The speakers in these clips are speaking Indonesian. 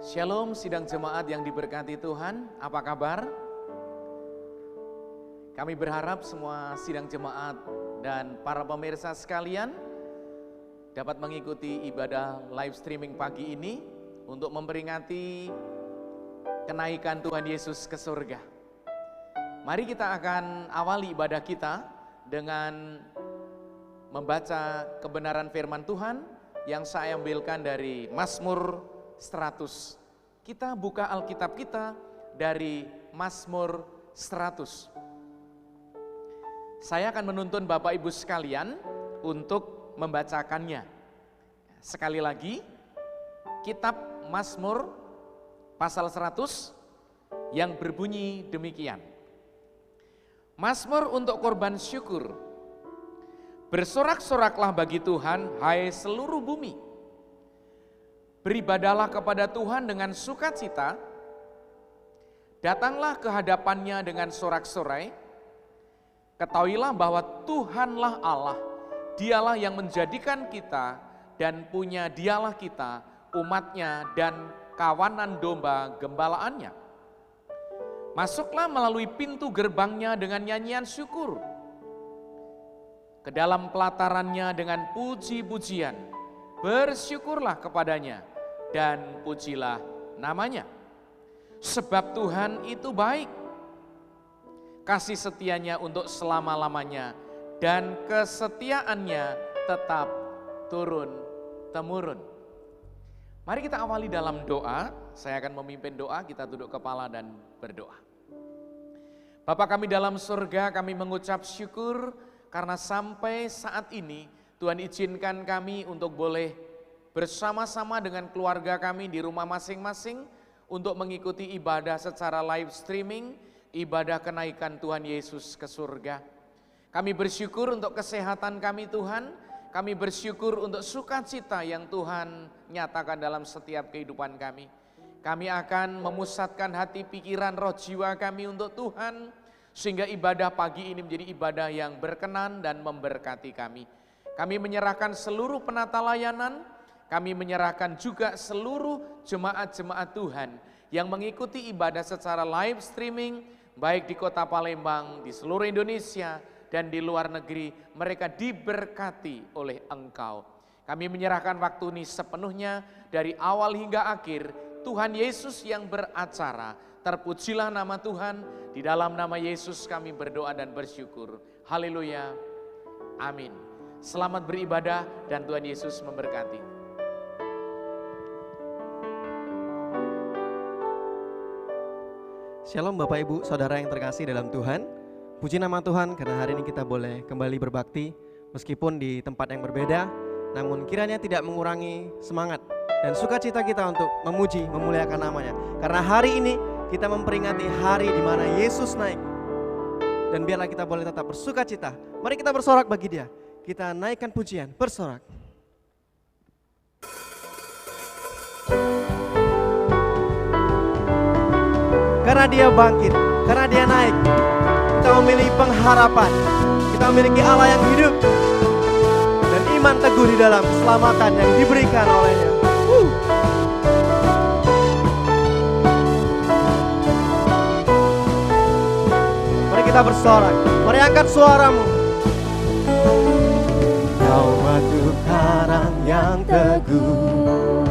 Shalom sidang jemaat yang diberkati Tuhan, apa kabar? Kami berharap semua sidang jemaat dan para pemirsa sekalian dapat mengikuti ibadah live streaming pagi ini untuk memperingati kenaikan Tuhan Yesus ke surga. Mari kita akan awali ibadah kita dengan membaca kebenaran firman Tuhan yang saya ambilkan dari Mazmur 100. Kita buka Alkitab kita dari Mazmur 100. Saya akan menuntun Bapak Ibu sekalian untuk membacakannya. Sekali lagi, kitab Mazmur pasal 100 yang berbunyi demikian. Mazmur untuk korban syukur. Bersorak-soraklah bagi Tuhan, hai seluruh bumi. Beribadalah kepada Tuhan dengan sukacita, datanglah ke hadapannya dengan sorak-sorai. Ketahuilah bahwa Tuhanlah Allah, Dialah yang menjadikan kita dan punya Dialah kita, umatnya dan kawanan domba gembalaannya. Masuklah melalui pintu gerbangnya dengan nyanyian syukur, ke dalam pelatarannya dengan puji-pujian, bersyukurlah kepadanya dan pujilah namanya. Sebab Tuhan itu baik, kasih setianya untuk selama-lamanya, dan kesetiaannya tetap turun-temurun. Mari kita awali dalam doa. Saya akan memimpin doa, kita duduk kepala dan berdoa. Bapa kami dalam surga, kami mengucap syukur karena sampai saat ini Tuhan izinkan kami untuk boleh bersama-sama dengan keluarga kami di rumah masing-masing untuk mengikuti ibadah secara live streaming, ibadah kenaikan Tuhan Yesus ke surga. Kami bersyukur untuk kesehatan kami Tuhan, kami bersyukur untuk sukacita yang Tuhan nyatakan dalam setiap kehidupan kami. Kami akan memusatkan hati, pikiran, roh, jiwa kami untuk Tuhan, sehingga ibadah pagi ini menjadi ibadah yang berkenan dan memberkati kami. Kami menyerahkan seluruh penata layanan, kami menyerahkan juga seluruh jemaat-jemaat Tuhan yang mengikuti ibadah secara live streaming, baik di kota Palembang, di seluruh Indonesia, dan di luar negeri. Mereka diberkati oleh Engkau. Kami menyerahkan waktu ini sepenuhnya dari awal hingga akhir. Tuhan Yesus yang beracara, terpujilah nama Tuhan. Di dalam nama Yesus kami berdoa dan bersyukur. Haleluya, amin. Selamat beribadah dan Tuhan Yesus memberkati. Shalom Bapak Ibu Saudara yang terkasih dalam Tuhan. Puji nama Tuhan karena hari ini kita boleh kembali berbakti meskipun di tempat yang berbeda, namun kiranya tidak mengurangi semangat dan sukacita kita untuk memuji, memuliakan namanya. Karena hari ini kita memperingati hari di mana Yesus naik. Dan biarlah kita boleh tetap bersukacita. Mari kita bersorak bagi Dia. Kita naikkan pujian, bersorak. Karena Dia bangkit, karena Dia naik, kita memiliki pengharapan, kita memiliki Allah yang hidup, dan iman teguh di dalam keselamatan yang diberikan oleh-Nya. Mari kita bersorak, mari angkat suaramu. Kau batu karang yang teguh,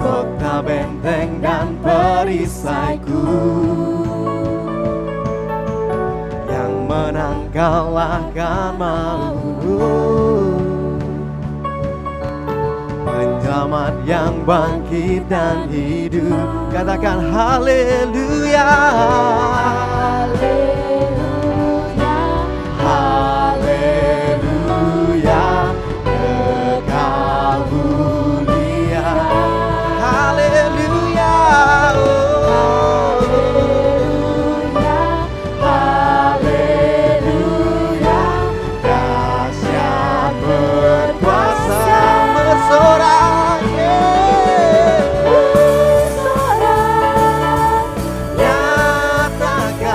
kota benteng dan perisaiku, yang menang kalahkan maut, penyelamat yang bangkit dan hidup. Katakan haleluya, haleluya, haleluya, kekal mulia. Haleluya, haleluya, dahsyat berkuasa, bersorak, bersorak, nyatakan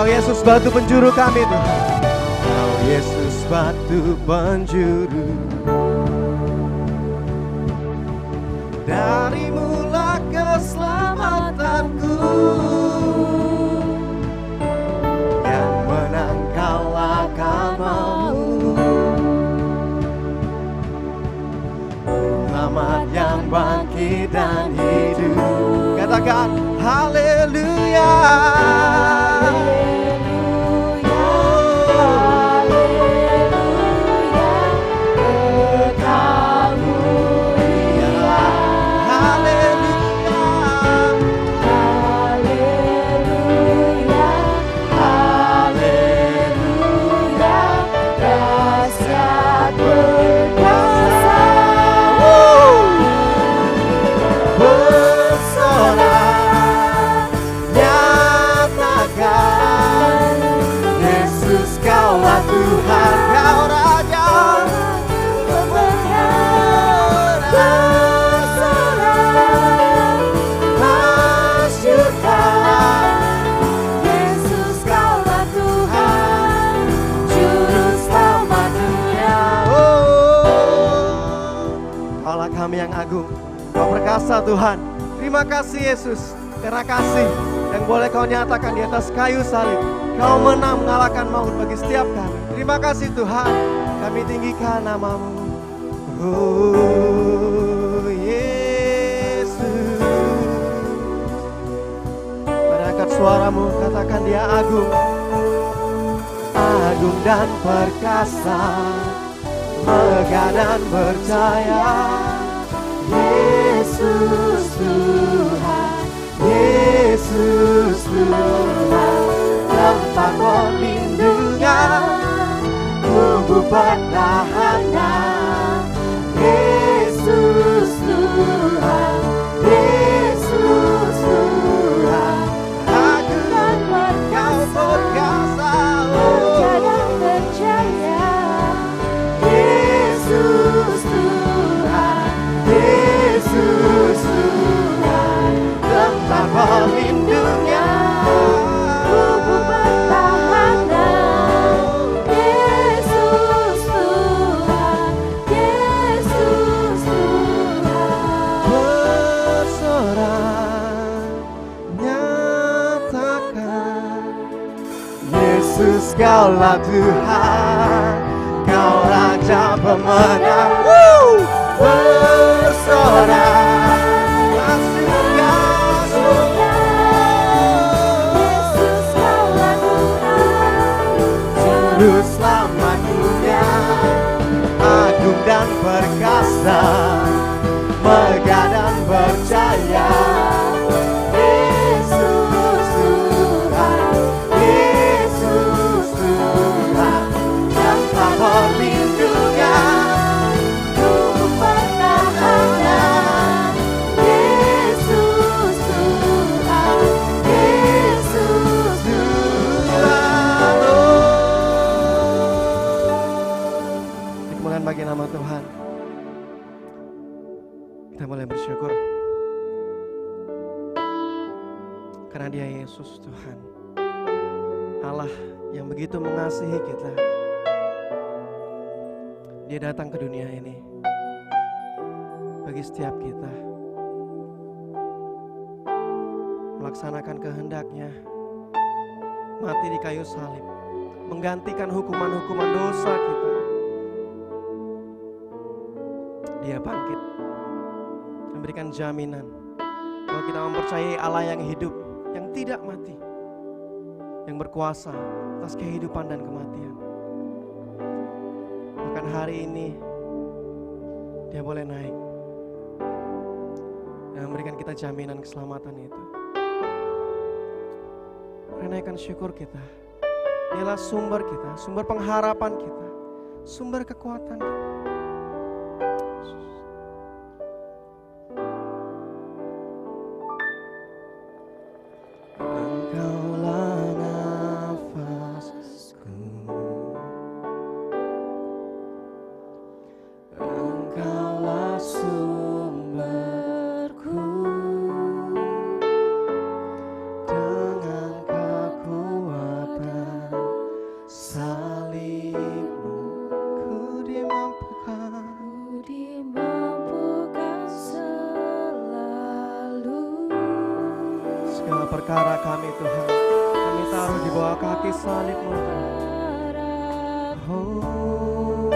Engkau Yesus batu penjuru kami Tuhan. Engkau Yesus batu penjuru. Darimulah keselamatanku, yang menang kalahkan maut. Selamat yang bangkit dan hidup. Katakan haleluya. Tuhan, Kau Raja pemenang, terserah, masyurkan. Yesus Kaulah Tuhan, Juru Selamat dunia. Kaulah kami yang agung, Kau perkasa Tuhan. Terima kasih Yesus, karena kasih yang boleh Kau nyatakan di atas kayu salib. Kau menang mengalahkan maut bagi setiap kami. Terima kasih Tuhan, kami tinggikan nama-Mu. Oh Yesus. Mari angkat suaramu, katakan Dia agung. Agung dan perkasa, megah dan berjaya. Yesus Tuhan, Yesus Tuhan, tempat perlindungan, tubuh pertahanan. Yesus Tuhan, Yesus Tuhan, agung dan perkasa, megah dan berjaya. Yesus Tuhan, Yesus Tuhan, tempat perlindungan, tubuh pertahanan. Yesus Tuhan, Yesus Tuhan, bersorak nyatakan, Yesus Kaulah Tuhan, Kau Raja pemenang. Bersorak Juru Selamat dunia, agung dan perkasa, megah dan berjaya. Yesus Tuhan, Yesus Tuhan, tempat perlindungan, tubuh pertahanan. Yesus Tuhan, Yesus Tuhan. Kemuliaan bagi nama Tuhan. Kita boleh bersyukur karena Dia Yesus Tuhan, Allah yang begitu mengasihi kita. Dia datang ke dunia ini bagi setiap kita, melaksanakan kehendak-Nya, mati di kayu salib, menggantikan hukuman-hukuman dosa kita. Dia bangkit, memberikan jaminan bahwa kita mempercayai Allah yang hidup, yang tidak mati, yang berkuasa atas kehidupan dan kematian. Bahkan hari ini Dia boleh naik dan memberikan kita jaminan keselamatan itu. Menaikkan syukur kita. Dialah sumber kita, sumber pengharapan kita, sumber kekuatan kita. Dengan kekuatan Semua perkara kami Tuhan, kami taruh di bawah kaki salib-Mu Tuhan. Oh,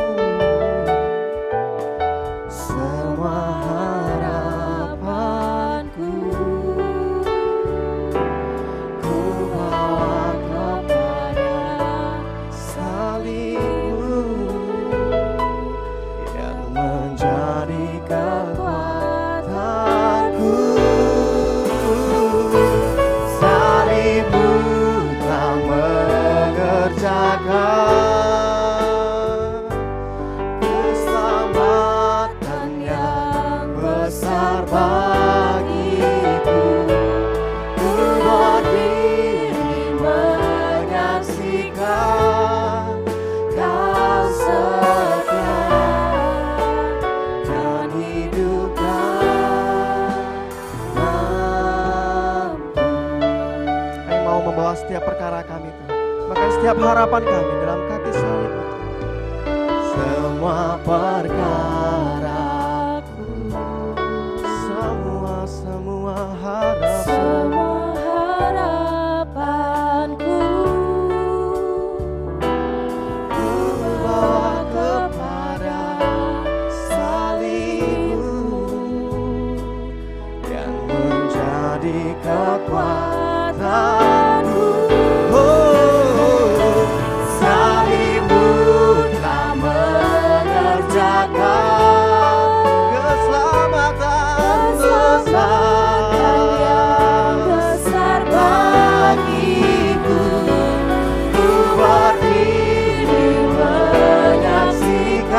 semua harapanku ku bawa kepada salib-Mu yang menjadi kekuatanku. Salib-Mu telah mengerjakan keselamatan yang besar bagiku. Ku berdiri menyaksikan Kau setia dan hidup dalamku. Kami mau membawa setiap perkara kami Tuhan, bahkan setiap harapan kami dalam kaki salib. Semua perkaraku, semua harapan, Semua harapanku ku bawa kepada salib-Mu yang menjadi kekuatanku. Oh, salib-Mu telah mengerjakan keselamatan yang besar bagiku. Ku berdiri menyaksikan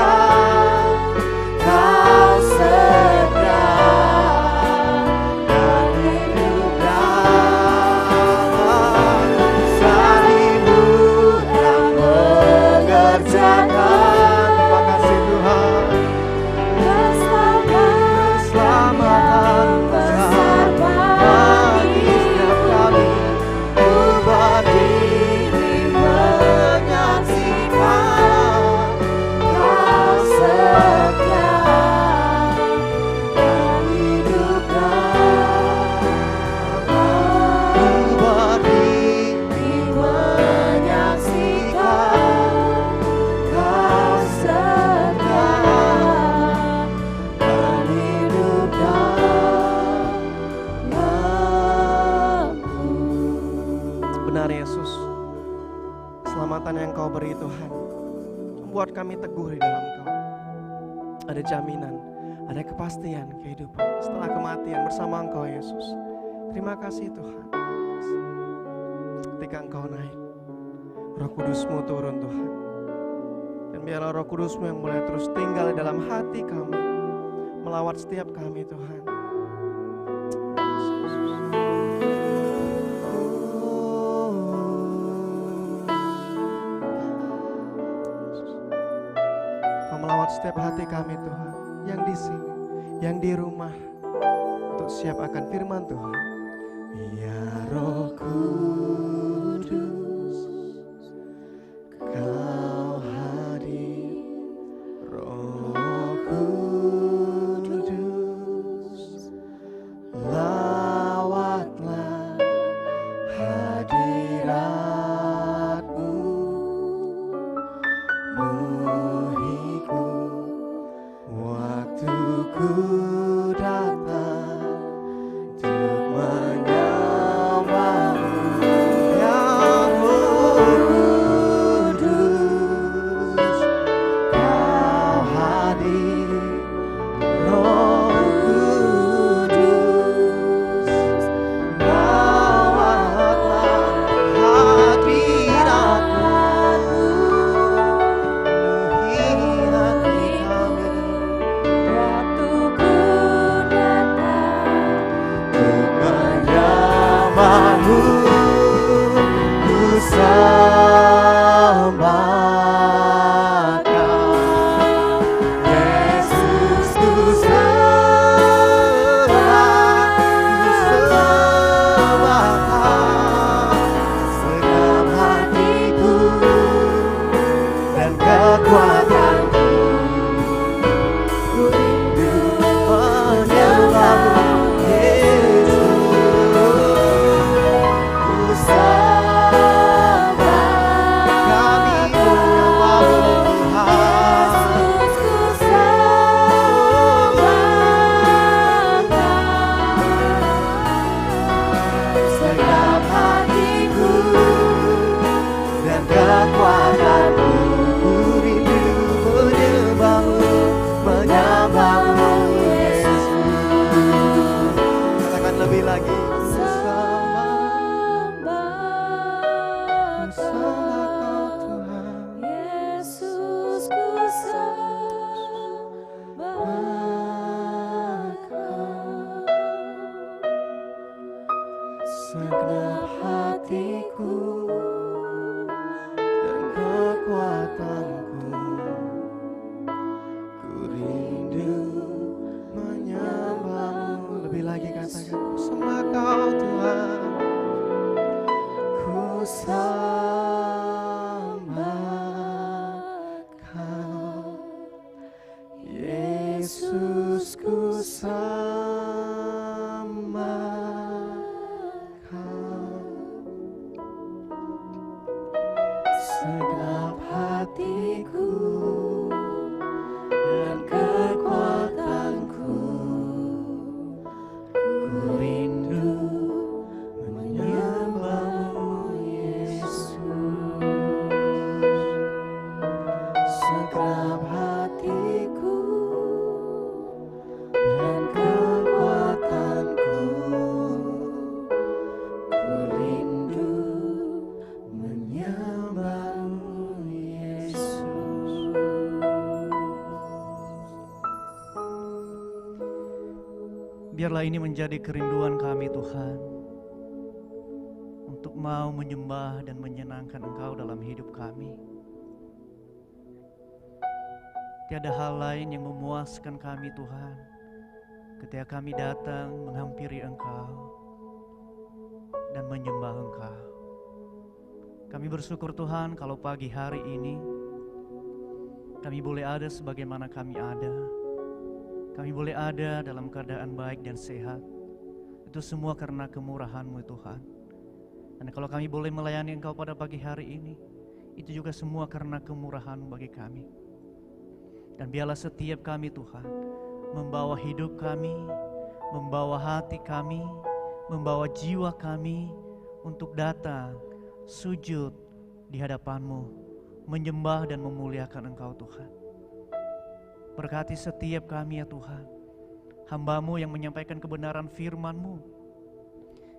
Kau setia dan hidup dalam. Salib-Mu telah mengerjakan, terima kasih Tuhan, keselamatan besar bagi setiap kami. Ku berdiri menyaksikan Kau setia dan hidup dalam. Ku berdiri menyaksikan Kau setia dan hidup dalamku. Benar Yesus, keselamatan yang Kau beri Tuhan membuat kami teguh di dalam Kau. Ada jaminan, ada kepastian kehidupan setelah kematian bersama Engkau Yesus. Terima kasih Tuhan. Ketika Engkau naik, Roh Kudus-Mu turun Tuhan. Dan biarlah Roh Kudus-Mu yang boleh terus tinggal di dalam hati kami, melawat setiap kami Tuhan. Kau melawat setiap hati kami Tuhan, yang di sini, yang di rumah, untuk siap akan firman Tuhan. Ya Roh Kudus, Kau hadir. Roh Kudus, lawatlah hadirat-Mu, mengikut waktuku datang untuk menyembah-Mu. segenap hatiku dan kekuatanku, ku rindu menyembahmu. Lebih lagi katakan, ku sembah Kau Tuhan, ku sembah Kau Yesus, ku sembah Kau segenap hatiku dan kekuatanku, ku rindu menyembahmu Yesus. Segenap hatiku dan kekuatanku, ku rindu menyembahmu Yesus. Biarlah ini menjadi kerinduan kami Tuhan, untuk mau menyembah dan menyenangkan Engkau dalam hidup kami. Tiada hal lain yang memuaskan kami Tuhan, ketika kami datang menghampiri Engkau dan menyembah Engkau. Kami bersyukur Tuhan kalau pagi hari ini kami boleh ada sebagaimana kami ada. Kami boleh ada dalam keadaan baik dan sehat. Itu semua karena kemurahan-Mu Tuhan. Dan kalau kami boleh melayani Engkau pada pagi hari ini, itu juga semua karena kemurahan-Mu bagi kami. Dan biarlah setiap kami Tuhan membawa hidup kami, membawa hati kami, membawa jiwa kami untuk datang sujud di hadapan-Mu, menyembah dan memuliakan Engkau Tuhan. Berkati setiap kami ya Tuhan, hamba-Mu yang menyampaikan kebenaran firman-Mu.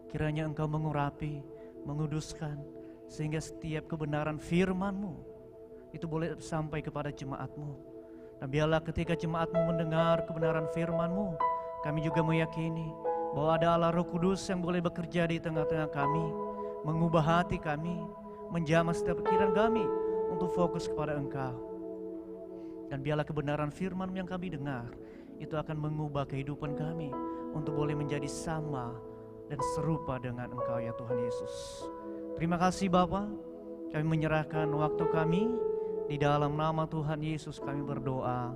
Kiranya Engkau mengurapi, menguduskan, sehingga setiap kebenaran firman-Mu itu boleh sampai kepada jemaat-Mu. Dan biarlah ketika jemaat-Mu mendengar kebenaran firman-Mu, kami juga meyakini bahwa ada Allah Roh Kudus yang boleh bekerja di tengah-tengah kami, mengubah hati kami, menjamah setiap pikiran kami untuk fokus kepada Engkau. Dan biarlah kebenaran firman yang kami dengar itu akan mengubah kehidupan kami untuk boleh menjadi sama dan serupa dengan Engkau ya Tuhan Yesus. Terima kasih Bapa, kami menyerahkan waktu kami, di dalam nama Tuhan Yesus kami berdoa.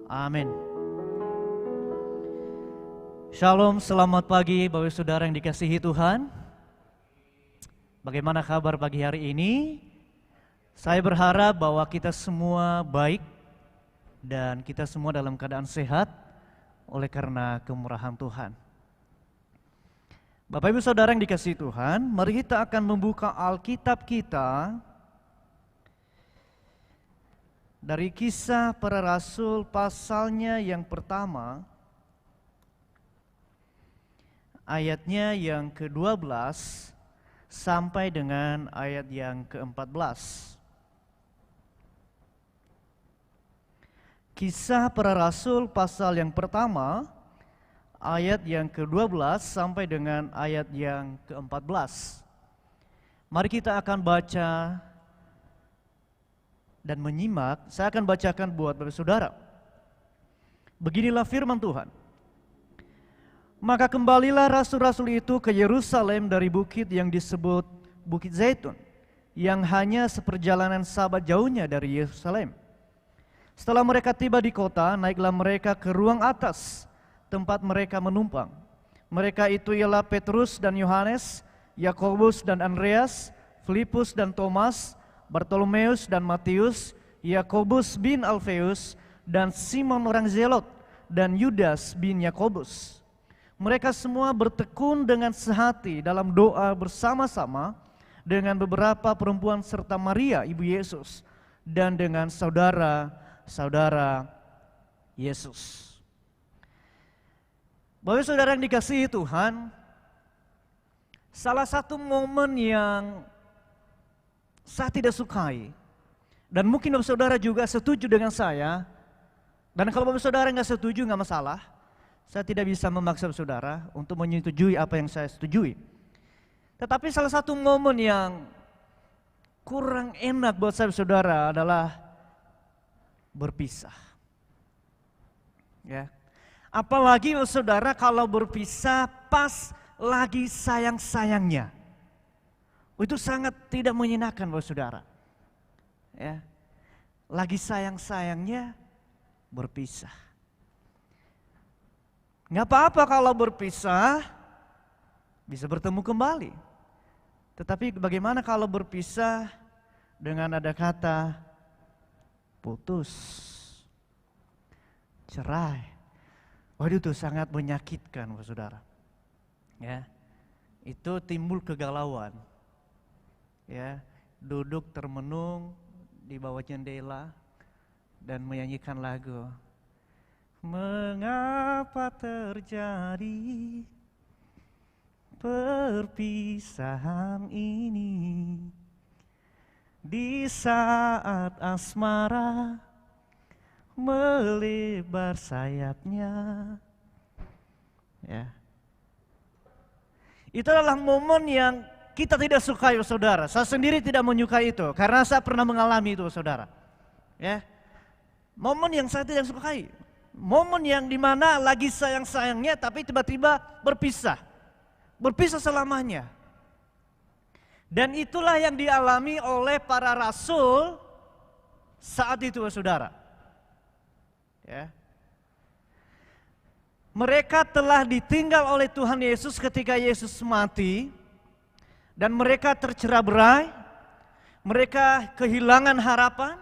Amin. Shalom, selamat pagi Bapak Saudara yang dikasihi Tuhan. Bagaimana kabar pagi hari ini? Saya berharap bahwa kita semua baik dan kita semua dalam keadaan sehat oleh karena kemurahan Tuhan. Bapak Ibu Saudara yang dikasihi Tuhan, mari kita akan membuka Alkitab kita dari Kisah Para Rasul pasalnya yang pertama, ayatnya yang ke-12 sampai dengan ayat yang ke-14. Kisah Para Rasul pasal yang pertama, ayat yang ke-12 sampai dengan ayat yang ke-14. Mari kita akan baca dan menyimak. Saya akan bacakan buat Bapak Saudara. Beginilah firman Tuhan. Maka kembalilah rasul-rasul itu ke Yerusalem dari bukit yang disebut Bukit Zaitun, yang hanya seperjalanan sabat jauhnya dari Yerusalem. Setelah mereka tiba di kota, naiklah mereka ke ruang atas, tempat mereka menumpang. Mereka itu ialah Petrus dan Yohanes, Yakobus dan Andreas, Filipus dan Thomas, Bartolomeus dan Matius, Yakobus bin Alfeus, dan Simon orang Zelot, dan Yudas bin Yakobus. Mereka semua bertekun dengan sehati dalam doa bersama-sama dengan beberapa perempuan serta Maria ibu Yesus, dan dengan saudara Yesus. Bapak Saudara yang dikasihi Tuhan, salah satu momen yang saya tidak sukai, dan mungkin Bapak Saudara juga setuju dengan saya, dan kalau Bapak Saudara nggak setuju nggak masalah, saya tidak bisa memaksa Bapak Saudara untuk menyetujui apa yang saya setujui. Tetapi salah satu momen yang kurang enak buat saya saudara adalah berpisah. Ya. Apalagi saudara kalau berpisah pas lagi sayang-sayangnya. Itu sangat tidak menyenangkan buat saudara. Ya. Lagi sayang-sayangnya berpisah. Nggak apa-apa kalau berpisah, bisa bertemu kembali. Tetapi bagaimana kalau berpisah dengan ada kata putus, cerai. Waduh, itu sangat menyakitkan, saudara. Ya, itu timbul kegalauan. Ya, duduk termenung di bawah jendela dan menyanyikan lagu. Mengapa terjadi perpisahan ini di saat asmara melebar sayapnya. Ya. Itu adalah momen yang kita tidak sukai, saudara. Saya sendiri tidak menyukai itu karena saya pernah mengalami itu, saudara. Ya. Momen yang saya tidak sukai. Momen yang dimana lagi sayang-sayangnya tapi tiba-tiba berpisah. Berpisah selamanya. Dan itulah yang dialami oleh para rasul saat itu, saudara. Ya. Mereka telah ditinggal oleh Tuhan Yesus ketika Yesus mati. Dan mereka tercerai-berai. Mereka kehilangan harapan.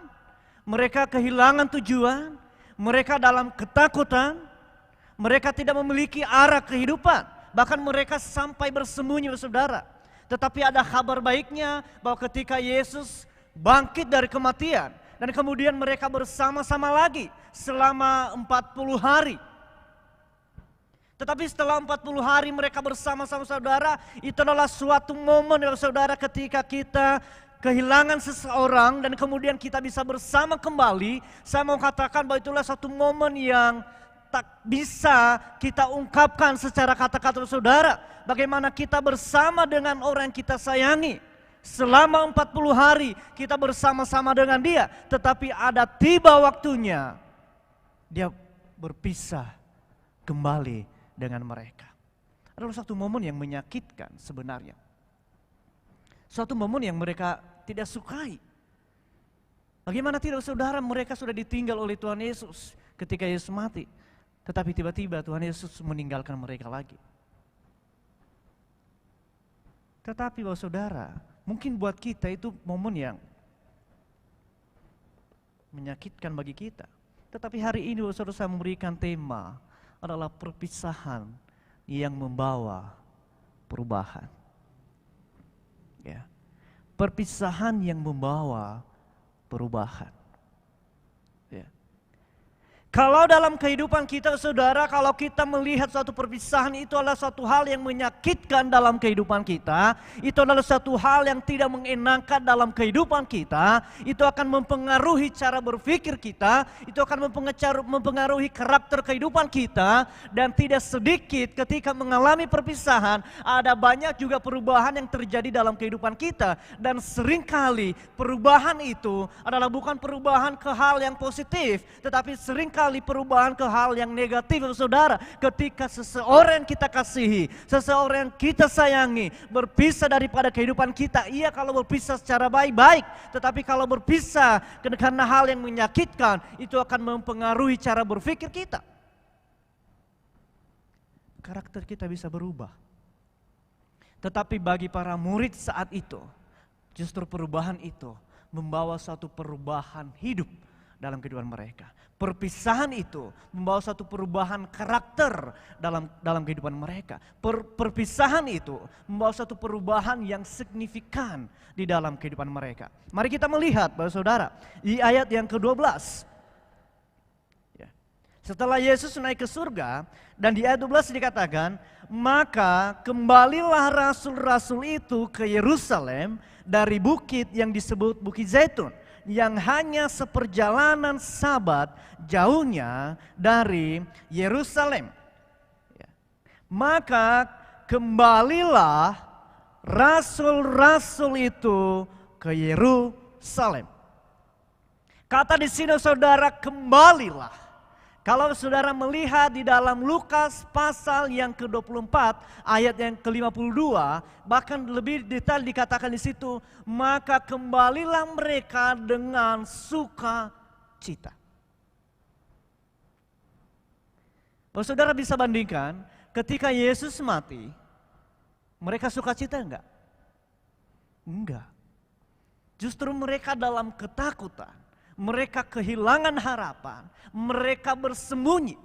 Mereka kehilangan tujuan. Mereka dalam ketakutan. Mereka tidak memiliki arah kehidupan. Bahkan mereka sampai bersembunyi, saudara. Tetapi ada kabar baiknya bahwa ketika Yesus bangkit dari kematian. Dan kemudian mereka bersama-sama lagi selama 40 hari. Tetapi setelah 40 hari mereka bersama-sama, saudara. Itu adalah suatu momen, saudara, ketika kita kehilangan seseorang dan kemudian kita bisa bersama kembali. Saya mau katakan bahwa itulah satu momen yang tak bisa kita ungkapkan secara kata-kata, saudara. Bagaimana kita bersama dengan orang yang kita sayangi. Selama 40 hari kita bersama-sama dengan dia. Tetapi ada tiba waktunya dia berpisah kembali dengan mereka. Adalah satu momen yang menyakitkan sebenarnya. Suatu momen yang mereka tidak sukai. Bagaimana tidak, saudara, mereka sudah ditinggal oleh Tuhan Yesus ketika Yesus mati. Tetapi tiba-tiba Tuhan Yesus meninggalkan mereka lagi. Tetapi bahwa saudara, mungkin buat kita itu momen yang menyakitkan bagi kita. Tetapi hari ini saudara, saya memberikan tema adalah perpisahan yang membawa perubahan. Ya. Perpisahan yang membawa perubahan. Ya. Kalau dalam kehidupan kita, saudara, kalau kita melihat suatu perpisahan itu adalah suatu hal yang menyakitkan dalam kehidupan kita, itu adalah suatu hal yang tidak mengenakan dalam kehidupan kita, itu akan mempengaruhi cara berpikir kita, itu akan mempengaruhi karakter kehidupan kita, dan tidak sedikit ketika mengalami perpisahan, ada banyak juga perubahan yang terjadi dalam kehidupan kita, dan seringkali perubahan itu adalah bukan perubahan ke hal yang positif, tetapi seringkali perubahan ke hal yang negatif, saudara. Ketika seseorang yang kita kasihi, seseorang yang kita sayangi, berpisah daripada kehidupan kita. Iya, kalau berpisah secara baik-baik. Tetapi kalau berpisah karena hal yang menyakitkan, itu akan mempengaruhi cara berpikir kita. Karakter kita bisa berubah. Tetapi bagi para murid saat itu, justru perubahan itu membawa suatu perubahan hidup dalam kehidupan mereka. Perpisahan itu membawa satu perubahan karakter dalam kehidupan mereka. Perpisahan itu membawa satu perubahan yang signifikan di dalam kehidupan mereka. Mari kita melihat, Bapak Saudara, di ayat yang ke-12. Ya. Setelah Yesus naik ke surga, dan di ayat 12 dikatakan, maka kembalilah rasul-rasul itu ke Yerusalem dari bukit yang disebut Bukit Zaitun, yang hanya seperjalanan Sabat jauhnya dari Yerusalem. Ya. Maka kembalilah rasul-rasul itu ke Yerusalem. Kata di sini saudara, kembalilah. Kalau saudara melihat di dalam Lukas pasal yang ke-24 ayat yang ke-52, bahkan lebih detail dikatakan di situ, maka kembalilah mereka dengan sukacita. Saudara bisa bandingkan ketika Yesus mati, mereka sukacita enggak? Enggak. Justru mereka dalam ketakutan. Mereka kehilangan harapan, mereka bersembunyi.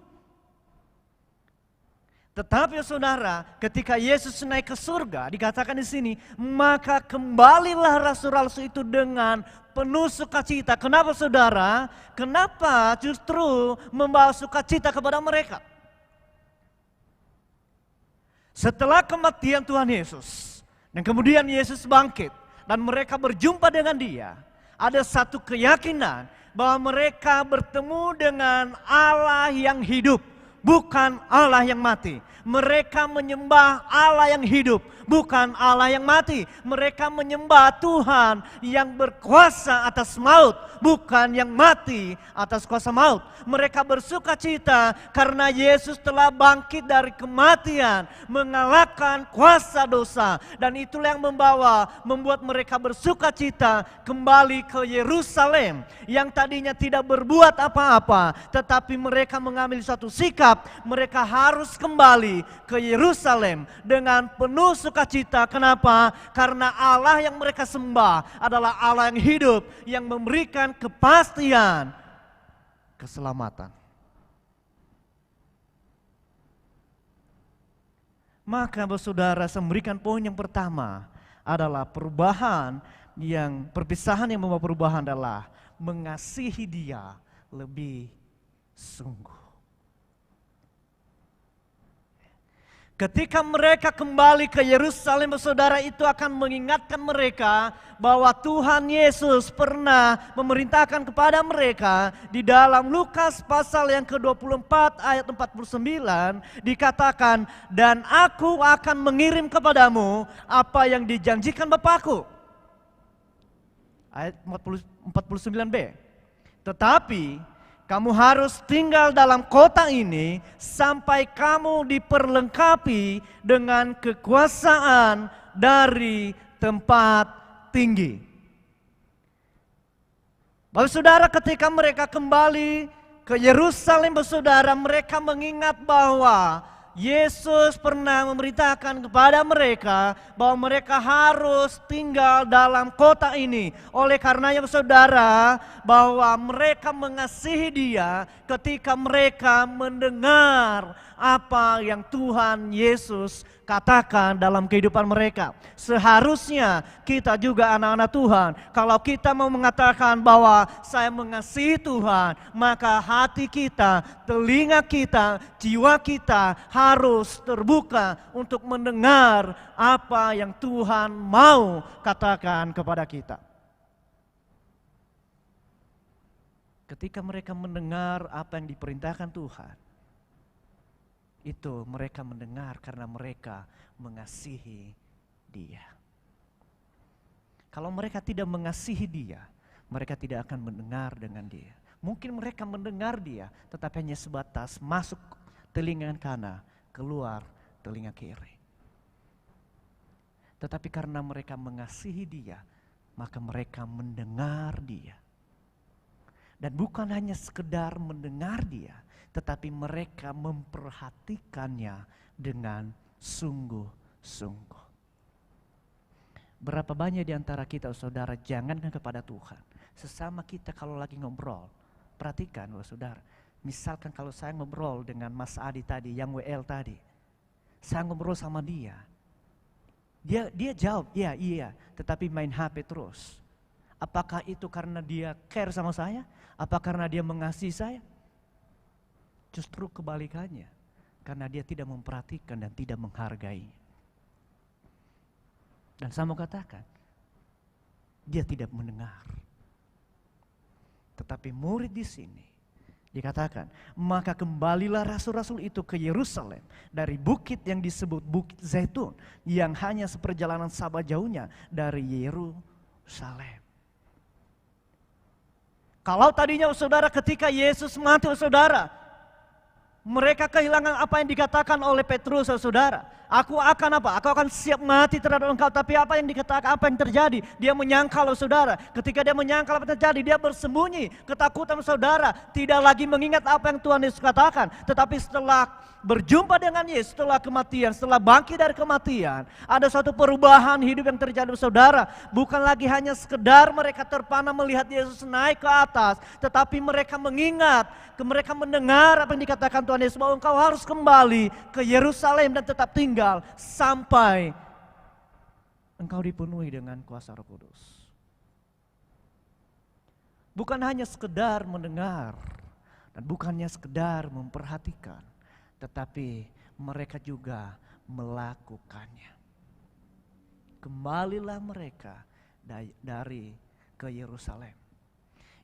Tetapi saudara, ketika Yesus naik ke surga, dikatakan di sini, maka kembalilah rasul-rasul itu dengan penuh sukacita. Kenapa saudara? Kenapa justru membawa sukacita kepada mereka? Setelah kematian Tuhan Yesus, dan kemudian Yesus bangkit, dan mereka berjumpa dengan Dia, ada satu keyakinan bahwa mereka bertemu dengan Allah yang hidup, bukan Allah yang mati. Mereka menyembah Allah yang hidup, bukan Allah yang mati. Mereka menyembah Tuhan yang berkuasa atas maut, bukan yang mati atas kuasa maut. Mereka bersuka cita karena Yesus telah bangkit dari kematian, mengalahkan kuasa dosa. Dan itulah yang membuat mereka bersuka cita kembali ke Yerusalem. Yang tadinya tidak berbuat apa-apa, tetapi mereka mengambil suatu sikap, mereka harus kembali ke Yerusalem dengan penuh sukacita. Kenapa? Karena Allah yang mereka sembah adalah Allah yang hidup, yang memberikan kepastian keselamatan. Maka saudara, saya memberikan poin yang pertama adalah perpisahan yang membawa perubahan adalah mengasihi Dia lebih sungguh. Ketika mereka kembali ke Yerusalem, saudara, itu akan mengingatkan mereka bahwa Tuhan Yesus pernah memerintahkan kepada mereka di dalam Lukas pasal yang ke-24 ayat 49 dikatakan, dan aku akan mengirim kepadamu apa yang dijanjikan Bapakku. Ayat 49b. Tetapi kamu harus tinggal dalam kota ini sampai kamu diperlengkapi dengan kekuasaan dari tempat tinggi. Bapak saudara, ketika mereka kembali ke Yerusalem, saudara, mereka mengingat bahwa Yesus pernah memerintahkan kepada mereka bahwa mereka harus tinggal dalam kota ini. Oleh karenanya saudara, bahwa mereka mengasihi Dia ketika mereka mendengar apa yang Tuhan Yesus katakan dalam kehidupan mereka. Seharusnya kita juga anak-anak Tuhan, kalau kita mau mengatakan bahwa saya mengasihi Tuhan, maka hati kita, telinga kita, jiwa kita harus terbuka untuk mendengar apa yang Tuhan mau katakan kepada kita. Ketika mereka mendengar apa yang diperintahkan Tuhan, itu mereka mendengar karena mereka mengasihi Dia. Kalau mereka tidak mengasihi Dia, mereka tidak akan mendengar dengan Dia. Mungkin mereka mendengar Dia, tetapi hanya sebatas masuk telinga kanan, keluar telinga kiri. Tetapi karena mereka mengasihi Dia, maka mereka mendengar Dia. Dan bukan hanya sekedar mendengar Dia, tetapi mereka memperhatikannya dengan sungguh-sungguh. Berapa banyak di antara kita, saudara, jangankan kepada Tuhan, sesama kita kalau lagi ngobrol, perhatikan saudara. Misalkan kalau saya ngobrol dengan Mas Adi tadi, yang WL tadi, saya ngobrol sama dia jawab, iya, tetapi main HP terus. Apakah itu karena dia care sama saya? Apa karena dia mengasihi saya? Justru kebalikannya, karena dia tidak memperhatikan dan tidak menghargai. Dan saya mau katakan, dia tidak mendengar. Tetapi murid di sini Dikatakan, maka kembalilah rasul-rasul itu ke Yerusalem dari bukit yang disebut Bukit Zaitun yang hanya seperjalanan Sabah jauhnya dari Yerusalem. Kalau tadinya saudara ketika Yesus mati saudara, mereka kehilangan apa yang dikatakan oleh Petrus saudara. Aku akan apa? Aku akan siap mati terhadap engkau. Tapi apa yang dikatakan, apa yang terjadi? Dia menyangkal saudara. Ketika dia menyangkal apa yang terjadi? Dia bersembunyi. Ketakutan saudara. Tidak lagi mengingat apa yang Tuhan Yesus katakan. Tetapi setelah berjumpa dengan Yesus, setelah kematian, setelah bangkit dari kematian, ada suatu perubahan hidup yang terjadi saudara. Bukan lagi hanya sekedar mereka terpana melihat Yesus naik ke atas. Tetapi mereka mengingat, mereka mendengar apa yang dikatakan Tuhan Yesus. Bahwa engkau harus kembali ke Yerusalem dan tetap tinggal sampai engkau dipenuhi dengan kuasa Roh Kudus. Bukan hanya sekedar mendengar dan bukannya sekedar memperhatikan, tetapi mereka juga melakukannya. Kembalilah mereka dari ke Yerusalem.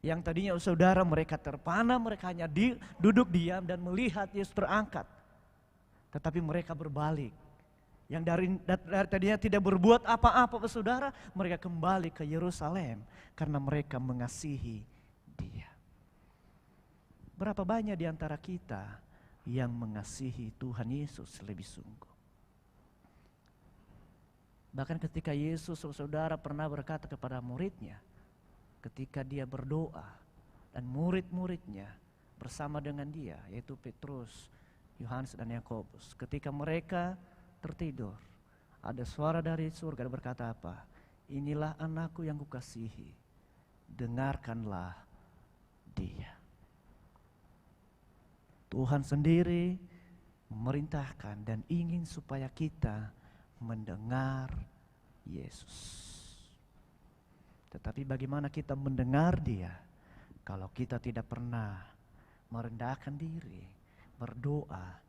Yang tadinya saudara mereka terpana, mereka hanya duduk diam dan melihat Yesus terangkat. Tetapi mereka berbalik. Yang dari tadinya tidak berbuat apa-apa saudara, mereka kembali ke Yerusalem karena mereka mengasihi Dia. Berapa banyak di antara kita yang mengasihi Tuhan Yesus lebih sungguh? Bahkan ketika Yesus saudara pernah berkata kepada muridnya, ketika dia berdoa dan murid-muridnya bersama dengan dia, yaitu Petrus, Yohanes dan Yakobus, ketika mereka tertidur, ada suara dari surga berkata apa? Inilah anakku yang kukasihi, dengarkanlah dia. Tuhan sendiri memerintahkan dan ingin supaya kita mendengar Yesus. Tetapi bagaimana kita mendengar Dia kalau kita tidak pernah merendahkan diri, berdoa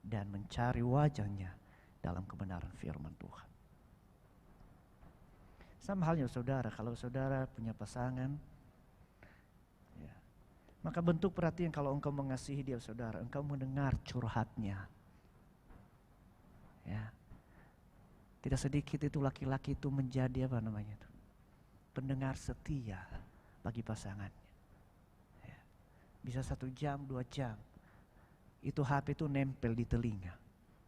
dan mencari wajah-Nya dalam kebenaran firman Tuhan. Sama halnya saudara, kalau saudara punya pasangan, ya, maka bentuk perhatian kalau engkau mengasihi dia saudara, engkau mendengar curhatnya. Ya. Tidak sedikit itu laki-laki itu menjadi apa namanya itu? Pendengar setia bagi pasangannya. Ya. Bisa 1 jam, 2 jam. Itu HP itu nempel di telinga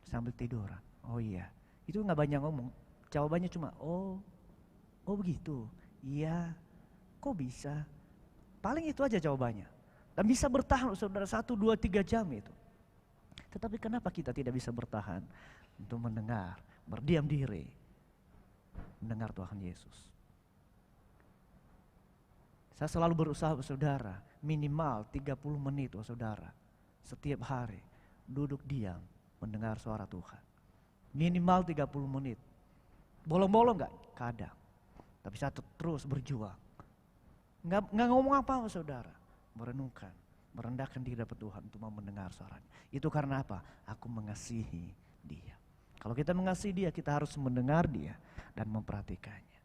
sambil tiduran. Oh iya, itu nggak banyak ngomong. Jawabannya cuma oh begitu. Iya, kok bisa? Paling itu aja jawabannya. Dan bisa bertahan saudara 1, 2, 3 jam itu. Tetapi kenapa kita tidak bisa bertahan untuk mendengar, berdiam diri, mendengar Tuhan Yesus? Saya selalu berusaha saudara, minimal 30 menit saudara, setiap hari duduk diam mendengar suara Tuhan. Minimal 30 menit. Bolong-bolong enggak? Kadang. Tapi saya terus berjuang. Enggak ngomong apa saudara. Merenungkan, merendahkan diri dapat Tuhan untuk mau mendengar suaranya. Itu karena apa? Aku mengasihi Dia. Kalau kita mengasihi Dia, kita harus mendengar Dia dan memperhatikannya.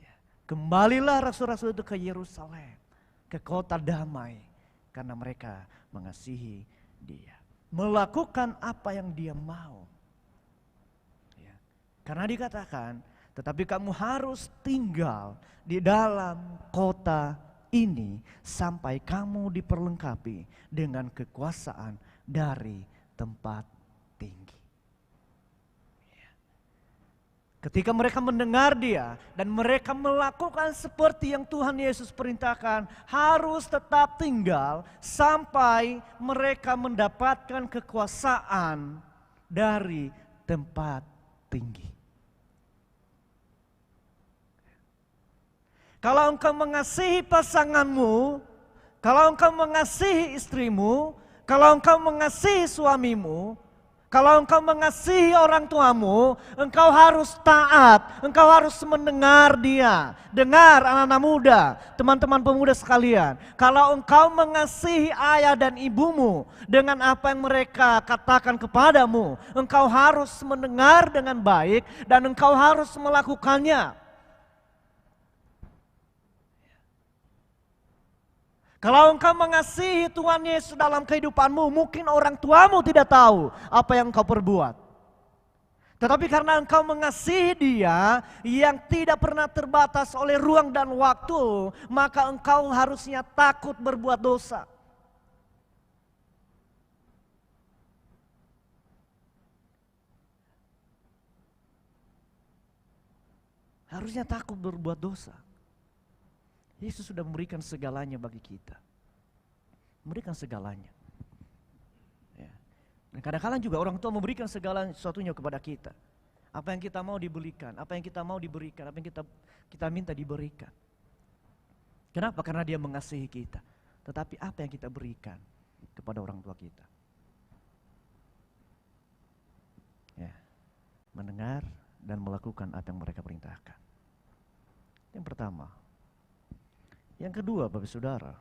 Ya. Kembalilah rasul-rasul itu ke Yerusalem, ke kota damai, karena mereka mengasihi Dia. Melakukan apa yang Dia mau. Ya. Karena dikatakan, tetapi kamu harus tinggal di dalam kota ini sampai kamu diperlengkapi dengan kekuasaan dari tempat tinggi. Ketika mereka mendengar Dia dan mereka melakukan seperti yang Tuhan Yesus perintahkan, harus tetap tinggal sampai mereka mendapatkan kekuasaan dari tempat tinggi. Kalau engkau mengasihi pasanganmu, kalau engkau mengasihi istrimu, kalau engkau mengasihi suamimu, kalau engkau mengasihi orang tuamu, engkau harus taat, engkau harus mendengar dia. Dengar anak-anak muda, teman-teman pemuda sekalian. Kalau engkau mengasihi ayah dan ibumu dengan apa yang mereka katakan kepadamu, engkau harus mendengar dengan baik dan engkau harus melakukannya. Kalau engkau mengasihi Tuhan Yesus dalam kehidupanmu, mungkin orang tuamu tidak tahu apa yang engkau perbuat. Tetapi karena engkau mengasihi Dia yang tidak pernah terbatas oleh ruang dan waktu, maka engkau harusnya takut berbuat dosa. Harusnya takut berbuat dosa. Yesus sudah memberikan segalanya bagi kita. Memberikan segalanya. Ya. Dan kadang-kadang juga orang tua memberikan segala sesuatunya kepada kita. Apa yang kita mau dibelikan, apa yang kita mau diberikan, apa yang kita minta diberikan. Kenapa? Karena Dia mengasihi kita. Tetapi apa yang kita berikan kepada orang tua kita? Ya. Mendengar dan melakukan apa yang mereka perintahkan. Yang pertama. Yang kedua, Bapak Saudara,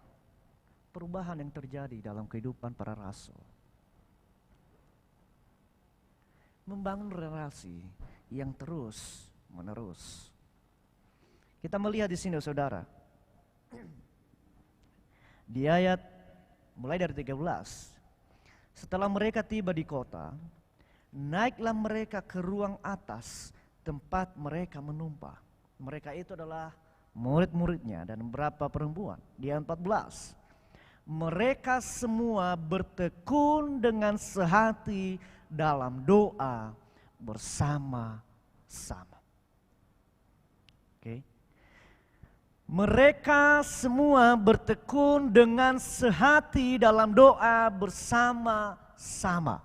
perubahan yang terjadi dalam kehidupan para rasul. Membangun relasi yang terus menerus. Kita melihat di sini, Saudara. Di ayat mulai dari 13. Setelah mereka tiba di kota, naiklah mereka ke ruang atas tempat mereka menumpah. Mereka itu adalah murid-muridnya dan beberapa perempuan. Di ayat 14. Mereka semua bertekun dengan sehati dalam doa bersama-sama. Oke. Mereka semua bertekun dengan sehati dalam doa bersama-sama.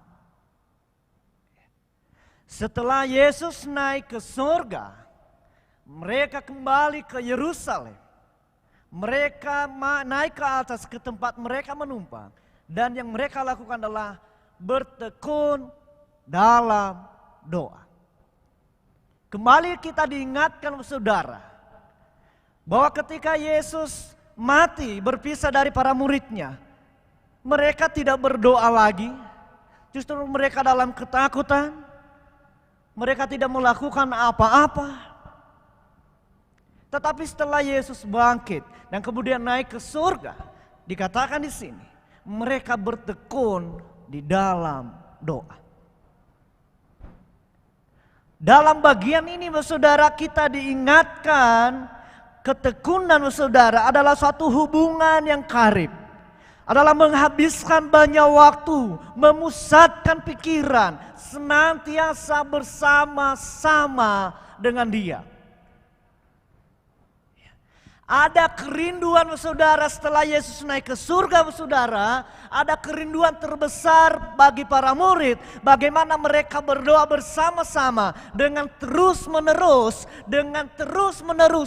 Setelah Yesus naik ke surga, mereka kembali ke Yerusalem. Mereka naik ke atas ke tempat mereka menumpang. Dan yang mereka lakukan adalah bertekun dalam doa. Kembali kita diingatkan, saudara, bahwa ketika Yesus mati berpisah dari para muridnya, mereka tidak berdoa lagi. Justru mereka dalam ketakutan. Mereka tidak melakukan apa-apa. Tetapi setelah Yesus bangkit dan kemudian naik ke surga, dikatakan di sini, mereka bertekun di dalam doa. Dalam bagian ini, saudara, kita diingatkan ketekunan, saudara, adalah suatu hubungan yang karib. Adalah menghabiskan banyak waktu, memusatkan pikiran, senantiasa bersama-sama dengan Dia. Ada kerinduan, saudara, setelah Yesus naik ke surga, saudara. Ada kerinduan terbesar bagi para murid. Bagaimana mereka berdoa bersama-sama. Dengan terus menerus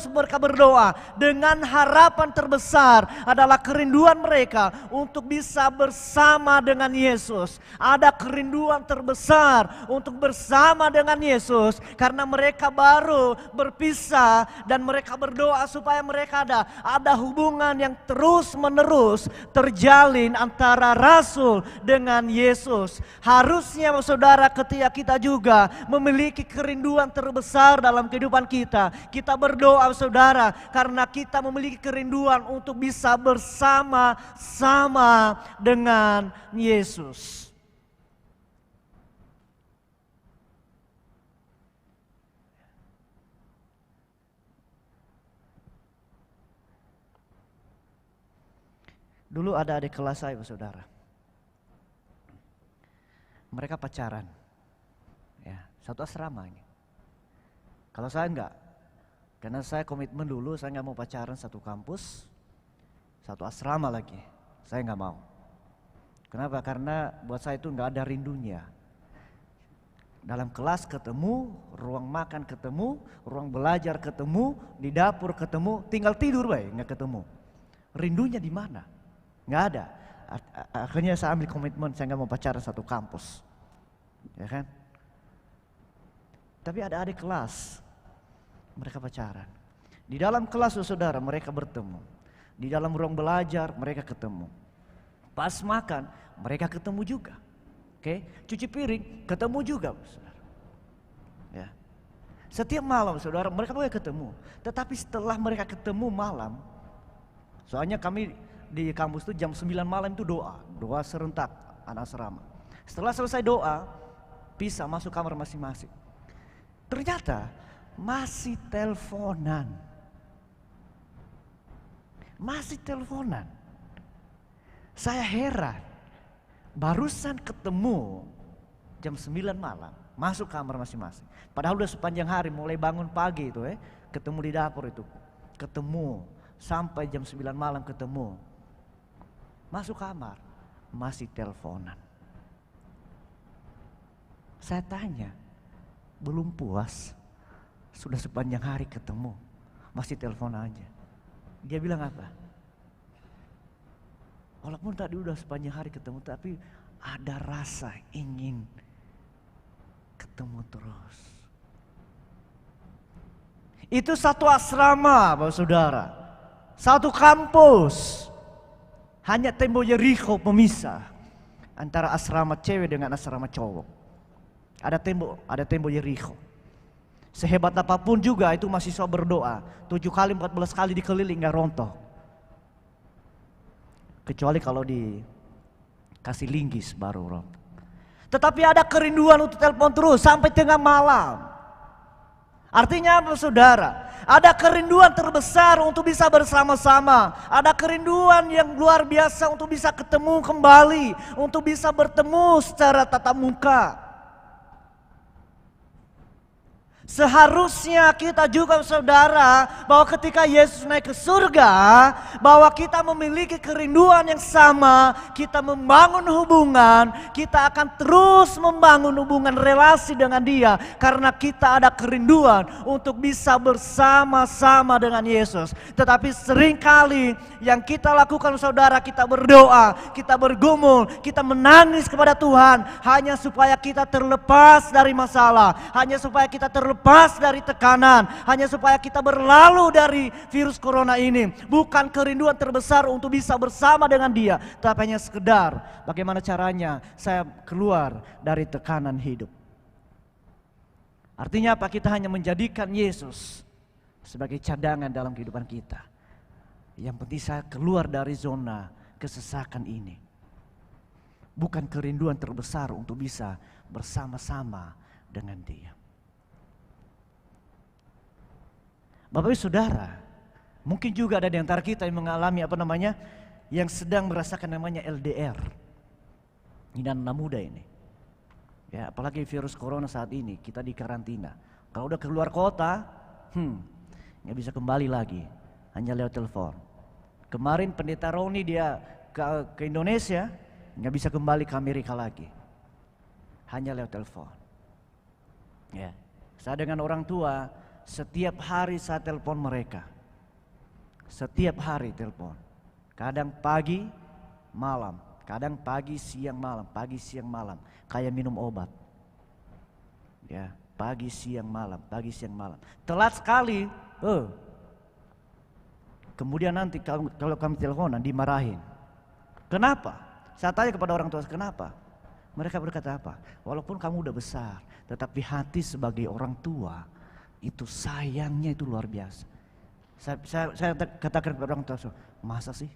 mereka berdoa. Dengan harapan terbesar adalah kerinduan mereka untuk bisa bersama dengan Yesus. Ada kerinduan terbesar untuk bersama dengan Yesus. Karena mereka baru berpisah dan mereka berdoa supaya mereka ada hubungan yang terus menerus terjalin antara rasul dengan Yesus. Harusnya, saudara, ketika kita juga memiliki kerinduan terbesar dalam kehidupan kita. Kita berdoa, saudara, karena kita memiliki kerinduan untuk bisa bersama-sama dengan Yesus. Dulu ada adik kelas saya, saudara. Mereka pacaran. Ya, satu asrama ini. Kalau saya enggak. Karena saya komitmen dulu, saya enggak mau pacaran satu kampus, satu asrama lagi. Saya enggak mau. Kenapa? Karena buat saya itu enggak ada rindunya. Dalam kelas ketemu, ruang makan ketemu, ruang belajar ketemu, di dapur ketemu, tinggal tidur baik, enggak ketemu. Rindunya di mana? Nggak ada. Akhirnya saya ambil komitmen, saya nggak mau pacaran satu kampus, ya kan? Tapi ada adik kelas, mereka pacaran. Di dalam kelas, saudara, mereka bertemu. Di dalam ruang belajar, mereka ketemu. Pas makan, mereka ketemu juga. Oke, cuci piring, ketemu juga, saudara. Ya. Setiap malam, saudara, mereka boleh ketemu. Tetapi setelah mereka ketemu malam, soalnya kami di kampus itu jam 9 malam itu doa serentak anak asrama. Setelah selesai doa, pisah masuk kamar masing-masing. Ternyata masih teleponan. Masih teleponan. Saya heran, barusan ketemu jam 9 malam, masuk kamar masing-masing. Padahal udah sepanjang hari, mulai bangun pagi itu ketemu di dapur itu. Ketemu, sampai jam 9 malam ketemu. Masuk kamar, masih teleponan. Saya tanya, belum puas? Sudah sepanjang hari ketemu, masih telepon aja. Dia bilang apa? Walaupun tadi udah sepanjang hari ketemu, tapi ada rasa ingin ketemu terus. Itu satu asrama, Bapak Saudara. Satu kampus. Hanya tembok Yeriko pemisah antara asrama cewek dengan asrama cowok. Ada tembok Yeriko. Sehebat apapun juga itu mahasiswa berdoa 7 kali 14 kali dikeliling gak rontok. Kecuali kalau dikasih linggis baru rontok. Tetapi ada kerinduan untuk telepon terus sampai tengah malam. Artinya apa saudara? Ada kerinduan terbesar untuk bisa bersama-sama. Ada kerinduan yang luar biasa untuk bisa ketemu kembali. Untuk bisa bertemu secara tatap muka. Seharusnya kita juga saudara bahwa ketika Yesus naik ke surga, bahwa kita memiliki kerinduan yang sama, kita membangun hubungan, kita akan terus membangun hubungan relasi dengan Dia karena kita ada kerinduan untuk bisa bersama-sama dengan Yesus. Tetapi seringkali yang kita lakukan saudara, kita berdoa, kita bergumul, kita menangis kepada Tuhan hanya supaya kita terlepas dari masalah, hanya supaya kita terlepas dari tekanan, hanya supaya kita berlalu dari virus corona ini. Bukan kerinduan terbesar untuk bisa bersama dengan Dia, tapi hanya sekedar bagaimana caranya saya keluar dari tekanan hidup. Artinya apa? Kita hanya menjadikan Yesus sebagai cadangan dalam kehidupan kita. Yang penting saya keluar dari zona kesesakan ini. Bukan kerinduan terbesar untuk bisa bersama-sama dengan Dia. Bapak Ibu Saudara, mungkin juga ada di antara kita yang mengalami yang sedang merasakan namanya LDR. Ini anak muda ini. Ya, apalagi virus corona saat ini, kita di karantina. Kalau udah keluar kota, nggak bisa kembali lagi, hanya lewat telepon. Kemarin pendeta Roni dia ke Indonesia, nggak bisa kembali ke Amerika lagi, hanya lewat telepon. Ya, saya dengan orang tua. Setiap hari saya telepon mereka. Setiap hari telepon. Kadang pagi, malam. Kadang pagi, siang, malam. Pagi, siang, malam. Kayak minum obat. Ya, pagi, siang, malam. Pagi, siang, malam. Telat sekali. Kemudian nanti kalau kami teleponan dimarahin. Kenapa? Saya tanya kepada orang tua, kenapa? Mereka berkata apa? Walaupun kamu udah besar, tetapi hati sebagai orang tua itu sayangnya itu luar biasa. Saya katakan kepada orang tua, masa sih?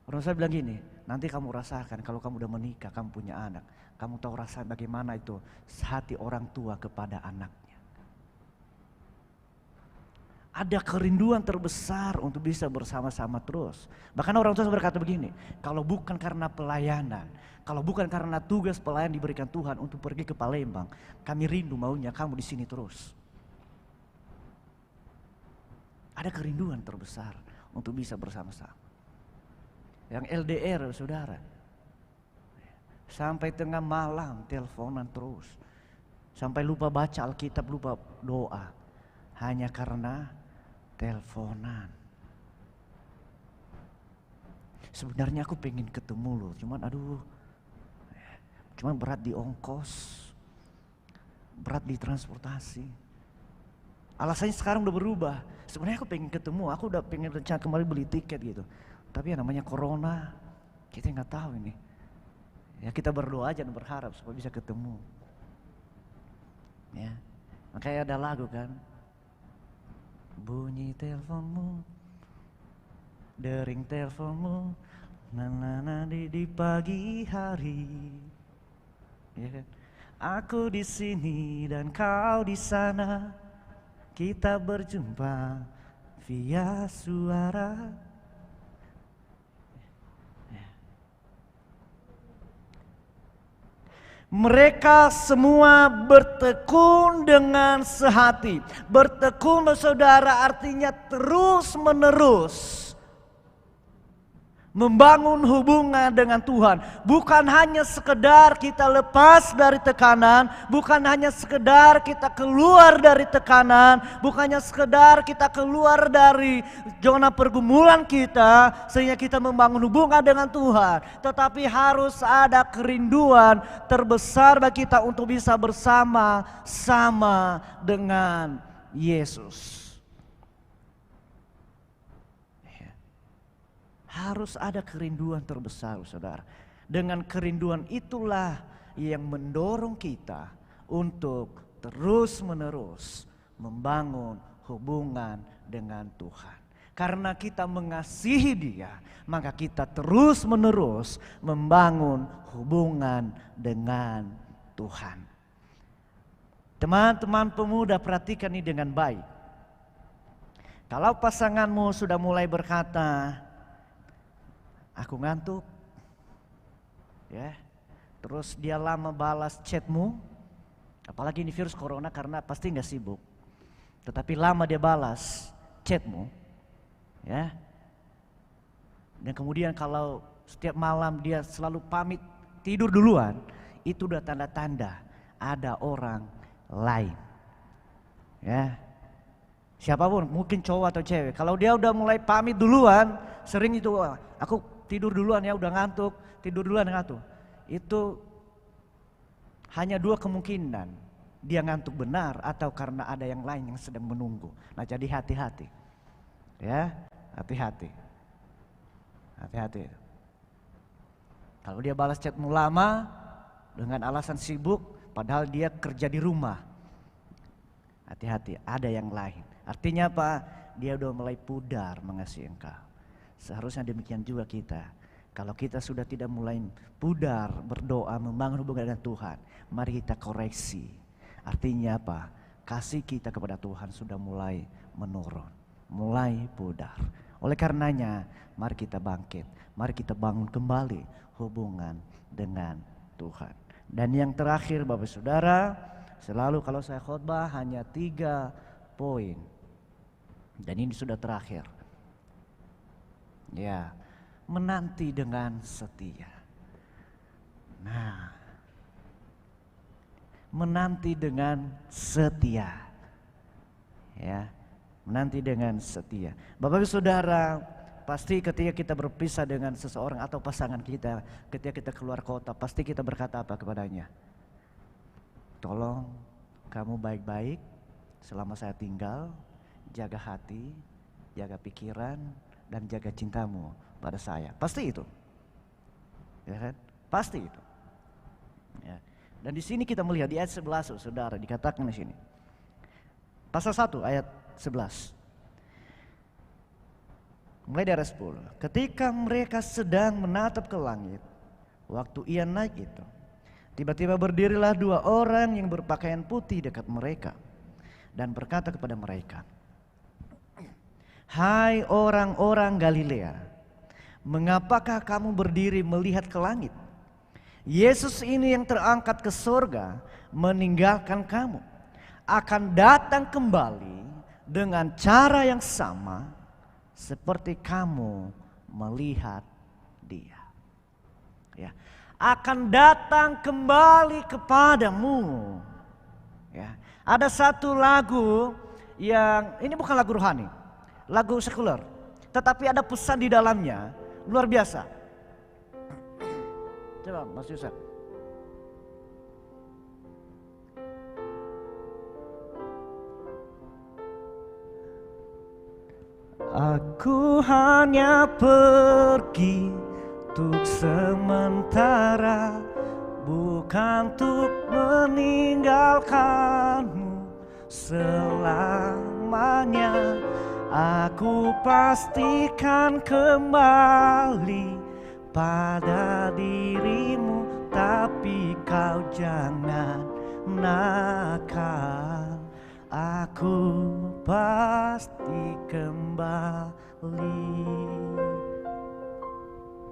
Orang saya bilang gini, nanti kamu rasakan kalau kamu udah menikah, kamu punya anak, kamu tahu rasa bagaimana itu hati orang tua kepada anaknya. Ada kerinduan terbesar untuk bisa bersama-sama terus. Bahkan orang tua berkata begini, kalau bukan karena pelayanan, kalau bukan karena tugas pelayan diberikan Tuhan untuk pergi ke Palembang, kami rindu maunya kamu di sini terus. Ada kerinduan terbesar untuk bisa bersama-sama. Yang LDR saudara, sampai tengah malam teleponan terus. Sampai lupa baca Alkitab, lupa doa. Hanya karena teleponan. Sebenarnya aku pengen ketemu lo, cuman berat di ongkos, berat di transportasi. Alasannya sekarang udah berubah. Sebenarnya aku pengen ketemu, aku udah pengen rencana kembali beli tiket gitu. Tapi yang namanya corona, kita nggak tahu ini. Ya kita berdoa aja dan berharap supaya bisa ketemu. Ya, makanya ada lagu kan. Bunyi teleponmu, dering teleponmu, di pagi hari. Ya kan? Aku di sini dan kau di sana, kita berjumpa via suara. Mereka semua bertekun dengan sehati. Bertekun, saudara, artinya terus menerus membangun hubungan dengan Tuhan. Bukan hanya sekedar kita lepas dari tekanan, bukan hanya sekedar kita keluar dari tekanan, bukan hanya sekedar kita keluar dari zona pergumulan kita sehingga kita membangun hubungan dengan Tuhan, tetapi harus ada kerinduan terbesar bagi kita untuk bisa bersama-sama dengan Yesus. Harus ada kerinduan terbesar, saudara. Dengan kerinduan itulah yang mendorong kita untuk terus-menerus membangun hubungan dengan Tuhan. Karena kita mengasihi Dia, maka kita terus-menerus membangun hubungan dengan Tuhan. Teman-teman pemuda, perhatikan ini dengan baik. Kalau pasanganmu sudah mulai berkata, aku ngantuk, ya. Terus dia lama balas chatmu, apalagi ini virus corona karena pasti nggak sibuk. Tetapi lama dia balas chatmu, ya. Dan kemudian kalau setiap malam dia selalu pamit tidur duluan, itu udah tanda-tanda ada orang lain, ya. Siapapun, mungkin cowok atau cewek, kalau dia udah mulai pamit duluan, sering itu, aku tidur duluan ya, udah ngantuk, tidur duluan ngantuk. Itu hanya dua kemungkinan, dia ngantuk benar atau karena ada yang lain yang sedang menunggu. Nah, jadi hati-hati, ya, hati-hati. Kalau dia balas chatmu lama dengan alasan sibuk, padahal dia kerja di rumah, hati-hati, ada yang lain. Artinya apa? Dia udah mulai pudar mengasihi engkau. Seharusnya demikian juga kita. Kalau kita sudah tidak mulai pudar berdoa membangun hubungan dengan Tuhan, mari kita koreksi. Artinya apa? Kasih kita kepada Tuhan sudah mulai menurun, mulai pudar. Oleh karenanya, mari kita bangkit, mari kita bangun kembali hubungan dengan Tuhan. Dan yang terakhir, Bapak Saudara, selalu kalau saya khotbah hanya 3 poin. Dan ini sudah terakhir. Ya, menanti dengan setia. Nah, menanti dengan setia. Ya, menanti dengan setia. Bapak Ibu Saudara, pasti ketika kita berpisah dengan seseorang atau pasangan kita, ketika kita keluar kota, pasti kita berkata apa kepadanya? Tolong kamu baik-baik selama saya tinggal, jaga hati, jaga pikiran, dan jaga cintamu pada saya. Pasti itu, ya kan? Pasti itu. Ya. Dan di sini kita melihat di ayat 11, saudara, dikatakan di sini. Pasal 1 ayat 11. Mulai dari 10. Ketika mereka sedang menatap ke langit, waktu ia naik itu, tiba-tiba berdirilah 2 orang yang berpakaian putih dekat mereka dan berkata kepada mereka, "Hai orang-orang Galilea, mengapakah kamu berdiri melihat ke langit? Yesus ini yang terangkat ke surga meninggalkan kamu, akan datang kembali dengan cara yang sama seperti kamu melihat Dia." Ya, akan datang kembali kepadamu. Ya, ada satu lagu yang ini bukan lagu rohani, lagu sekuler, tetapi ada pesan di dalamnya luar biasa. Coba Mas Yusuf. Aku hanya pergi untuk sementara, bukan untuk meninggalkanmu selamanya. Aku pastikan kembali pada dirimu, tapi kau jangan nakal. Aku pasti kembali.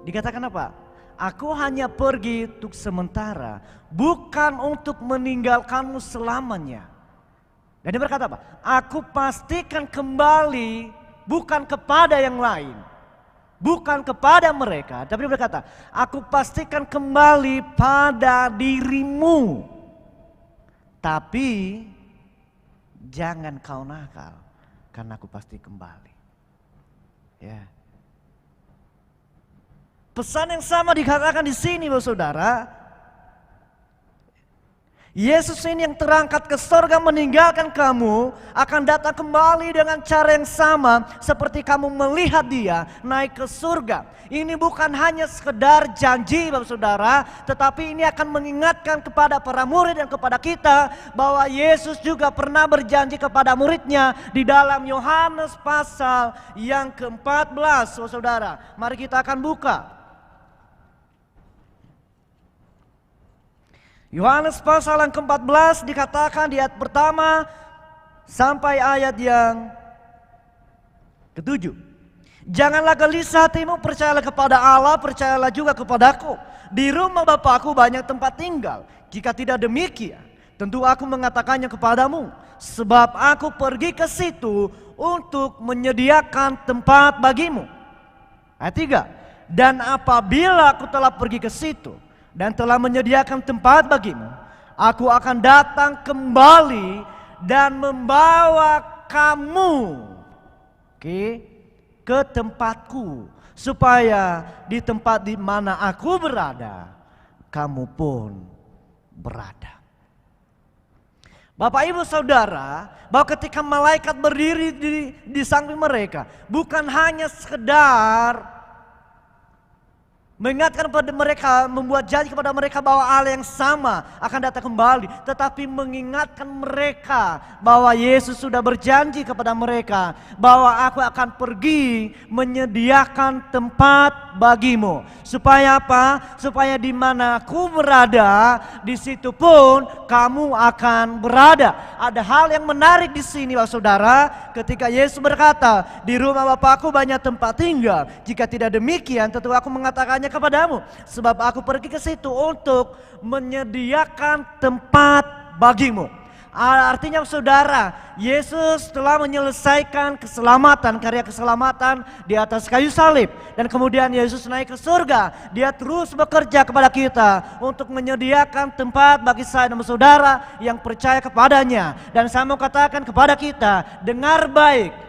Dikatakan apa? Aku hanya pergi untuk sementara, bukan untuk meninggalkanmu selamanya. Dan dia berkata apa? Aku pastikan kembali bukan kepada yang lain, bukan kepada mereka, tapi dia berkata, aku pastikan kembali pada dirimu, tapi jangan kau nakal, karena aku pasti kembali. Ya. Pesan yang sama dikatakan di sini, saudara. Yesus ini yang terangkat ke sorga meninggalkan kamu akan datang kembali dengan cara yang sama seperti kamu melihat dia naik ke surga. Ini bukan hanya sekedar janji, Bapak Saudara, tetapi ini akan mengingatkan kepada para murid dan kepada kita bahwa Yesus juga pernah berjanji kepada muridnya di dalam Yohanes pasal yang ke-14, Bapak Saudara. Mari kita akan buka. Yohanes pasal yang ke-14 dikatakan di ayat pertama sampai ayat yang ke-7. Janganlah gelisah hatimu, percayalah kepada Allah, percayalah juga kepadaku. Di rumah Bapakku banyak tempat tinggal. Jika tidak demikian, tentu aku mengatakannya kepadamu. Sebab aku pergi ke situ untuk menyediakan tempat bagimu. Ayat 3. Dan apabila aku telah pergi ke situ dan telah menyediakan tempat bagimu, aku akan datang kembali dan membawa kamu ke tempatku, supaya di tempat di mana aku berada, kamu pun berada. Bapak Ibu Saudara, bahwa ketika malaikat berdiri di samping mereka, bukan hanya sekedar mengingatkan kepada mereka, membuat janji kepada mereka bahwa Allah yang sama akan datang kembali, tetapi mengingatkan mereka bahwa Yesus sudah berjanji kepada mereka bahwa aku akan pergi menyediakan tempat bagimu. Supaya apa? Supaya di mana aku berada, di situ pun kamu akan berada. Ada hal yang menarik di sini, Bapak Saudara, ketika Yesus berkata, di rumah Bapakku banyak tempat tinggal. Jika tidak demikian, tentu aku mengatakannya kepadamu, sebab aku pergi ke situ untuk menyediakan tempat bagimu. Artinya saudara, Yesus telah menyelesaikan keselamatan, karya keselamatan di atas kayu salib. Dan kemudian Yesus naik ke surga. Dia terus bekerja kepada kita untuk menyediakan tempat bagi saya dan saudara yang percaya kepadanya. Dan saya mau katakan kepada kita, dengar baik.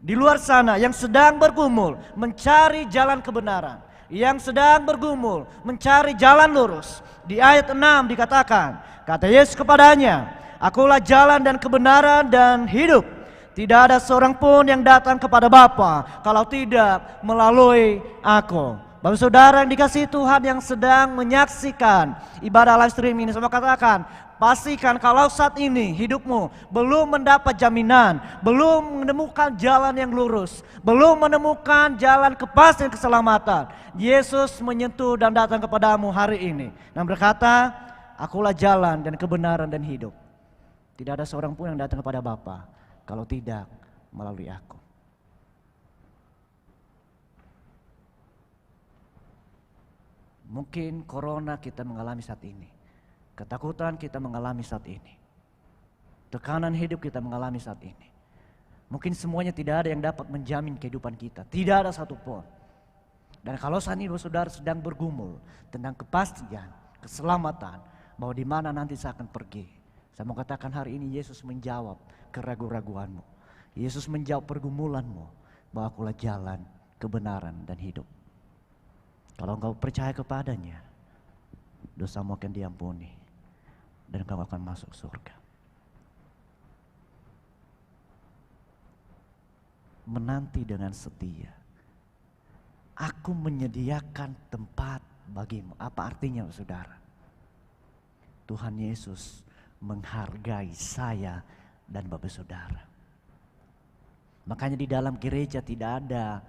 Di luar sana yang sedang bergumul mencari jalan kebenaran, yang sedang bergumul mencari jalan lurus. Di ayat 6 dikatakan, kata Yesus kepadanya, akulah jalan dan kebenaran dan hidup. Tidak ada seorang pun yang datang kepada Bapa kalau tidak melalui aku. Bapak Saudara yang dikasihi Tuhan yang sedang menyaksikan ibadah live stream ini, saya mau katakan, pastikan kalau saat ini hidupmu belum mendapat jaminan, belum menemukan jalan yang lurus, belum menemukan jalan kepastian keselamatan, Yesus menyentuh dan datang kepadamu hari ini dan berkata, akulah jalan dan kebenaran dan hidup. Tidak ada seorang pun yang datang kepada Bapa kalau tidak melalui aku. Mungkin corona kita mengalami saat ini, ketakutan kita mengalami saat ini, tekanan hidup kita mengalami saat ini. Mungkin semuanya tidak ada yang dapat menjamin kehidupan kita, tidak ada satupun. Dan kalau saat ini saudara sedang bergumul tentang kepastian, keselamatan, bahwa di mana nanti saya akan pergi, saya mau katakan hari ini Yesus menjawab keraguan-raguanmu. Yesus menjawab pergumulanmu bahwa akulah jalan, kebenaran dan hidup. Kalau engkau percaya kepadanya, dosamu akan diampuni dan engkau akan masuk surga. Menanti dengan setia. Aku menyediakan tempat bagimu. Apa artinya, saudara? Tuhan Yesus menghargai saya dan Bapak Saudara. Makanya di dalam gereja tidak ada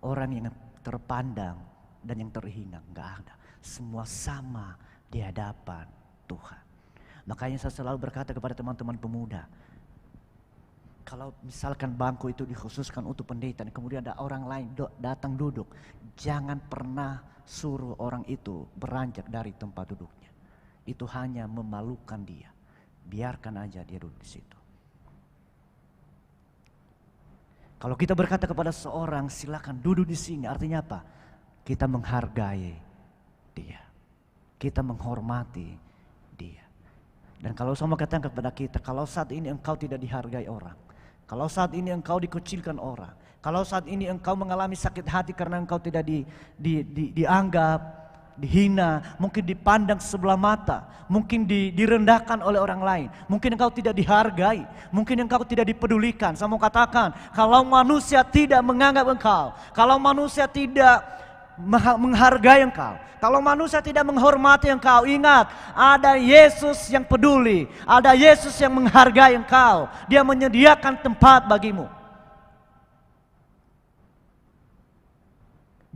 orang yang terpandang dan yang terhina, enggak ada. Semua sama di hadapan Tuhan. Makanya saya selalu berkata kepada teman-teman pemuda, kalau misalkan bangku itu dikhususkan untuk pendeta, kemudian ada orang lain datang duduk, jangan pernah suruh orang itu beranjak dari tempat duduknya. Itu hanya memalukan dia. Biarkan aja dia duduk di situ. Kalau kita berkata kepada seorang silakan duduk di sini, artinya apa? Kita menghargai dia. Kita menghormati dia. Dan kalau saya mau katakan kepada kita, kalau saat ini engkau tidak dihargai orang, kalau saat ini engkau dikucilkan orang, kalau saat ini engkau mengalami sakit hati karena engkau tidak dianggap, dihina, mungkin dipandang sebelah mata, mungkin direndahkan oleh orang lain, mungkin engkau tidak dihargai, mungkin engkau tidak dipedulikan. Saya mau katakan, kalau manusia tidak menganggap engkau, kalau manusia tidak menghargai engkau, kalau manusia tidak menghormati engkau, ingat, ada Yesus yang peduli, ada Yesus yang menghargai engkau. Dia menyediakan tempat bagimu.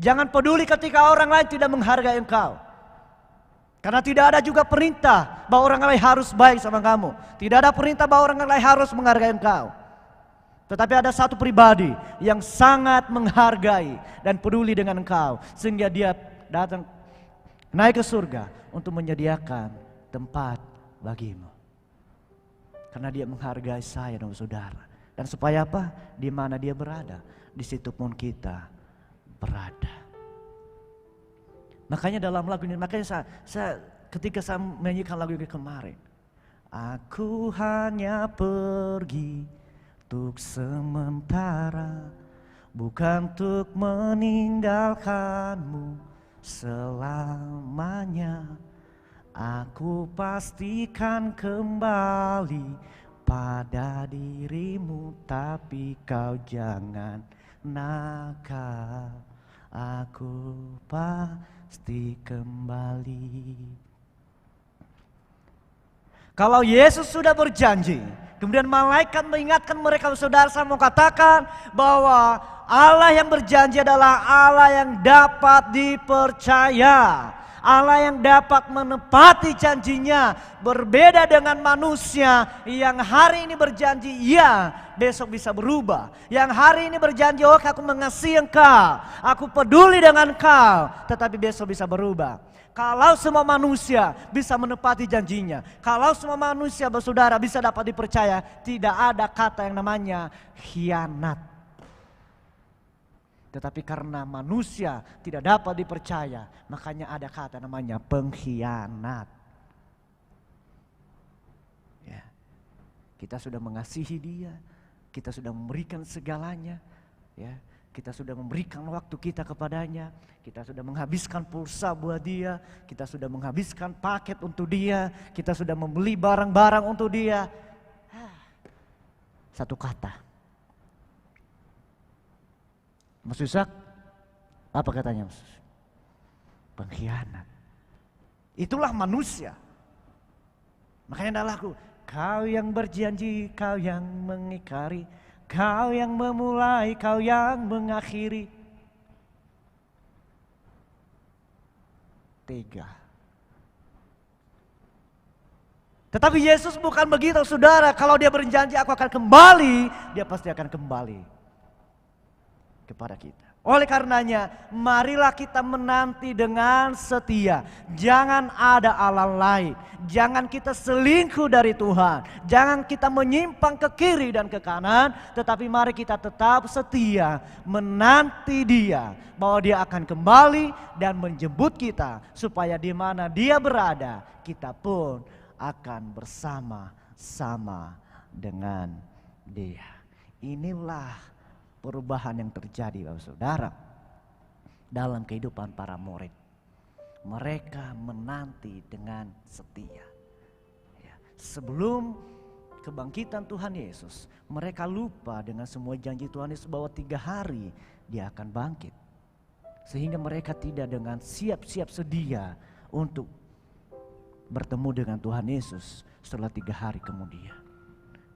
Jangan peduli ketika orang lain tidak menghargai engkau. Karena tidak ada juga perintah bahwa orang lain harus baik sama kamu. Tidak ada perintah bahwa orang lain harus menghargai engkau. Tetapi ada satu pribadi yang sangat menghargai dan peduli dengan engkau, sehingga dia datang naik ke surga untuk menyediakan tempat bagimu. Karena dia menghargai saya dan saudara. Dan supaya apa? Di mana dia berada, di situ pun kita berada. Makanya dalam lagu ini, makanya saya ketika saya menyanyikan lagu ini kemarin, aku hanya pergi untuk sementara, bukan untuk meninggalkanmu selamanya. Aku pastikan kembali pada dirimu, tapi kau jangan nakal. Aku pasti kembali. Kalau Yesus sudah berjanji, kemudian malaikat mengingatkan mereka, saudara, saya mau katakan bahwa Allah yang berjanji adalah Allah yang dapat dipercaya. Allah yang dapat menepati janjinya. Berbeda dengan manusia yang hari ini berjanji iya, besok bisa berubah. Yang hari ini berjanji, oh aku mengasihi engkau, aku peduli dengan engkau, tetapi besok bisa berubah. Kalau semua manusia bisa menepati janjinya, kalau semua manusia, saudara, bisa dapat dipercaya, tidak ada kata yang namanya khianat. Tetapi karena manusia tidak dapat dipercaya, makanya ada kata namanya pengkhianat. Ya. Kita sudah mengasihi dia, kita sudah memberikan segalanya, ya. Kita sudah memberikan waktu kita kepadanya, kita sudah menghabiskan pulsa buat dia, kita sudah menghabiskan paket untuk dia, kita sudah membeli barang-barang untuk dia. Satu kata, Mas Yusak, apa katanya Mas? Pengkhianat. Itulah manusia. Makanya ada lagu, kau yang berjanji, kau yang mengingkari, kau yang memulai, kau yang mengakhiri. Tega. Tetapi Yesus bukan begitu, saudara. Kalau dia berjanji aku akan kembali, dia pasti akan kembali kepada kita. Oleh karenanya, marilah kita menanti dengan setia. Jangan ada Allah lain. Jangan kita selingkuh dari Tuhan. Jangan kita menyimpang ke kiri dan ke kanan. Tetapi mari kita tetap setia menanti Dia, bahwa Dia akan kembali dan menjemput kita. Supaya di mana Dia berada, kita pun akan bersama-sama dengan Dia. Inilah perubahan yang terjadi, Bapak Saudara, dalam kehidupan para murid. Mereka menanti dengan setia. Ya, sebelum kebangkitan Tuhan Yesus, mereka lupa dengan semua janji Tuhan Yesus bahwa 3 hari Dia akan bangkit. Sehingga mereka tidak dengan siap-siap sedia untuk bertemu dengan Tuhan Yesus setelah 3 hari kemudian.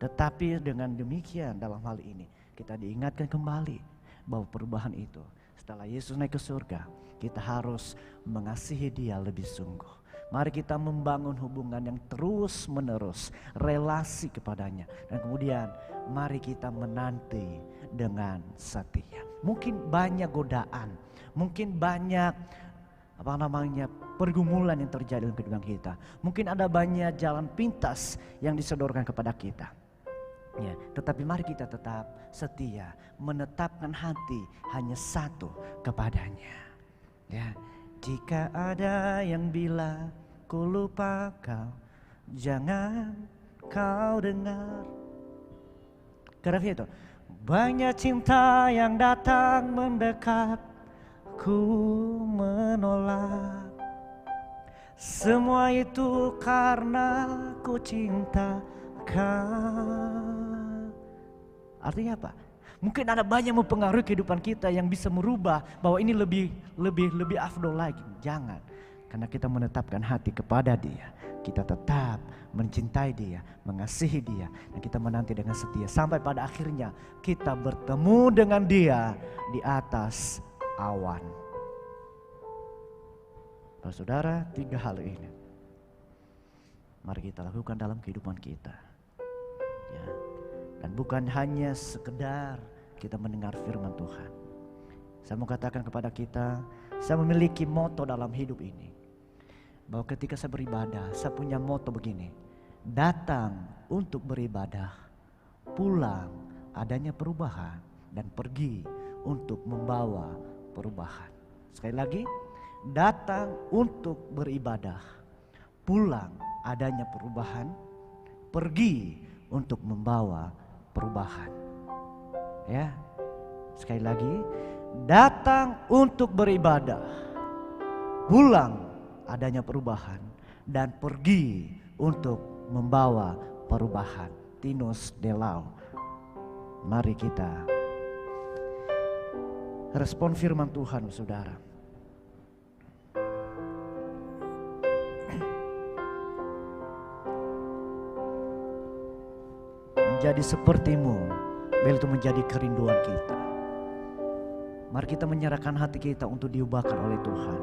Tetapi dengan demikian dalam hal ini, kita diingatkan kembali bahwa perubahan itu setelah Yesus naik ke surga, kita harus mengasihi Dia lebih sungguh. Mari kita membangun hubungan yang terus menerus, relasi kepadanya. Dan kemudian mari kita menanti dengan setia. Mungkin banyak godaan, mungkin banyak pergumulan yang terjadi dalam kehidupan kita. Mungkin ada banyak jalan pintas yang disodorkan kepada kita. Ya, tetapi mari kita tetap setia, menetapkan hati hanya satu kepadanya. Ya, jika ada yang bilang ku lupa kau, jangan kau dengar. Karena itu banyak cinta yang datang mendekat, ku menolak. Semua itu karena ku cinta kau. Artinya apa? Mungkin ada banyak mempengaruhi kehidupan kita yang bisa merubah bahwa ini lebih afdol lagi. Jangan, karena kita menetapkan hati kepada Dia, kita tetap mencintai Dia, mengasihi Dia, dan kita menanti dengan setia sampai pada akhirnya kita bertemu dengan Dia di atas awan. Saudara, 3 hal ini mari kita lakukan dalam kehidupan kita. Ya. Dan bukan hanya sekedar kita mendengar firman Tuhan. Saya mau katakan kepada kita, saya memiliki moto dalam hidup ini. Bahwa ketika saya beribadah, saya punya moto begini. Datang untuk beribadah, pulang adanya perubahan, dan pergi untuk membawa perubahan. Sekali lagi, datang untuk beribadah, pulang adanya perubahan, pergi untuk membawa perubahan. Ya, sekali lagi, datang untuk beribadah, pulang adanya perubahan, dan pergi untuk membawa perubahan. Tinus Delau. Mari kita respon firman Tuhan, saudara. Menjadi sepertimu, bila itu menjadi kerinduan kita. Mari kita menyerahkan hati kita untuk diubahkan oleh Tuhan.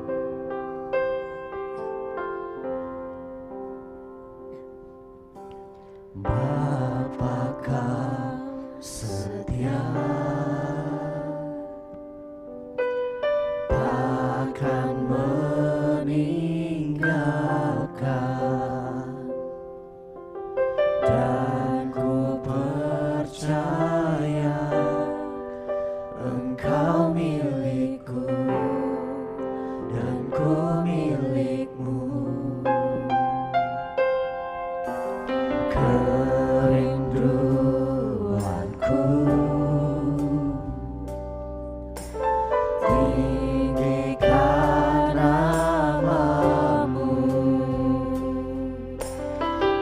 Bapa, Kau setia, takkan meninggalkan, dan ku percaya Engkau milikku dan ku milikmu. Kerinduanku tinggikan namamu,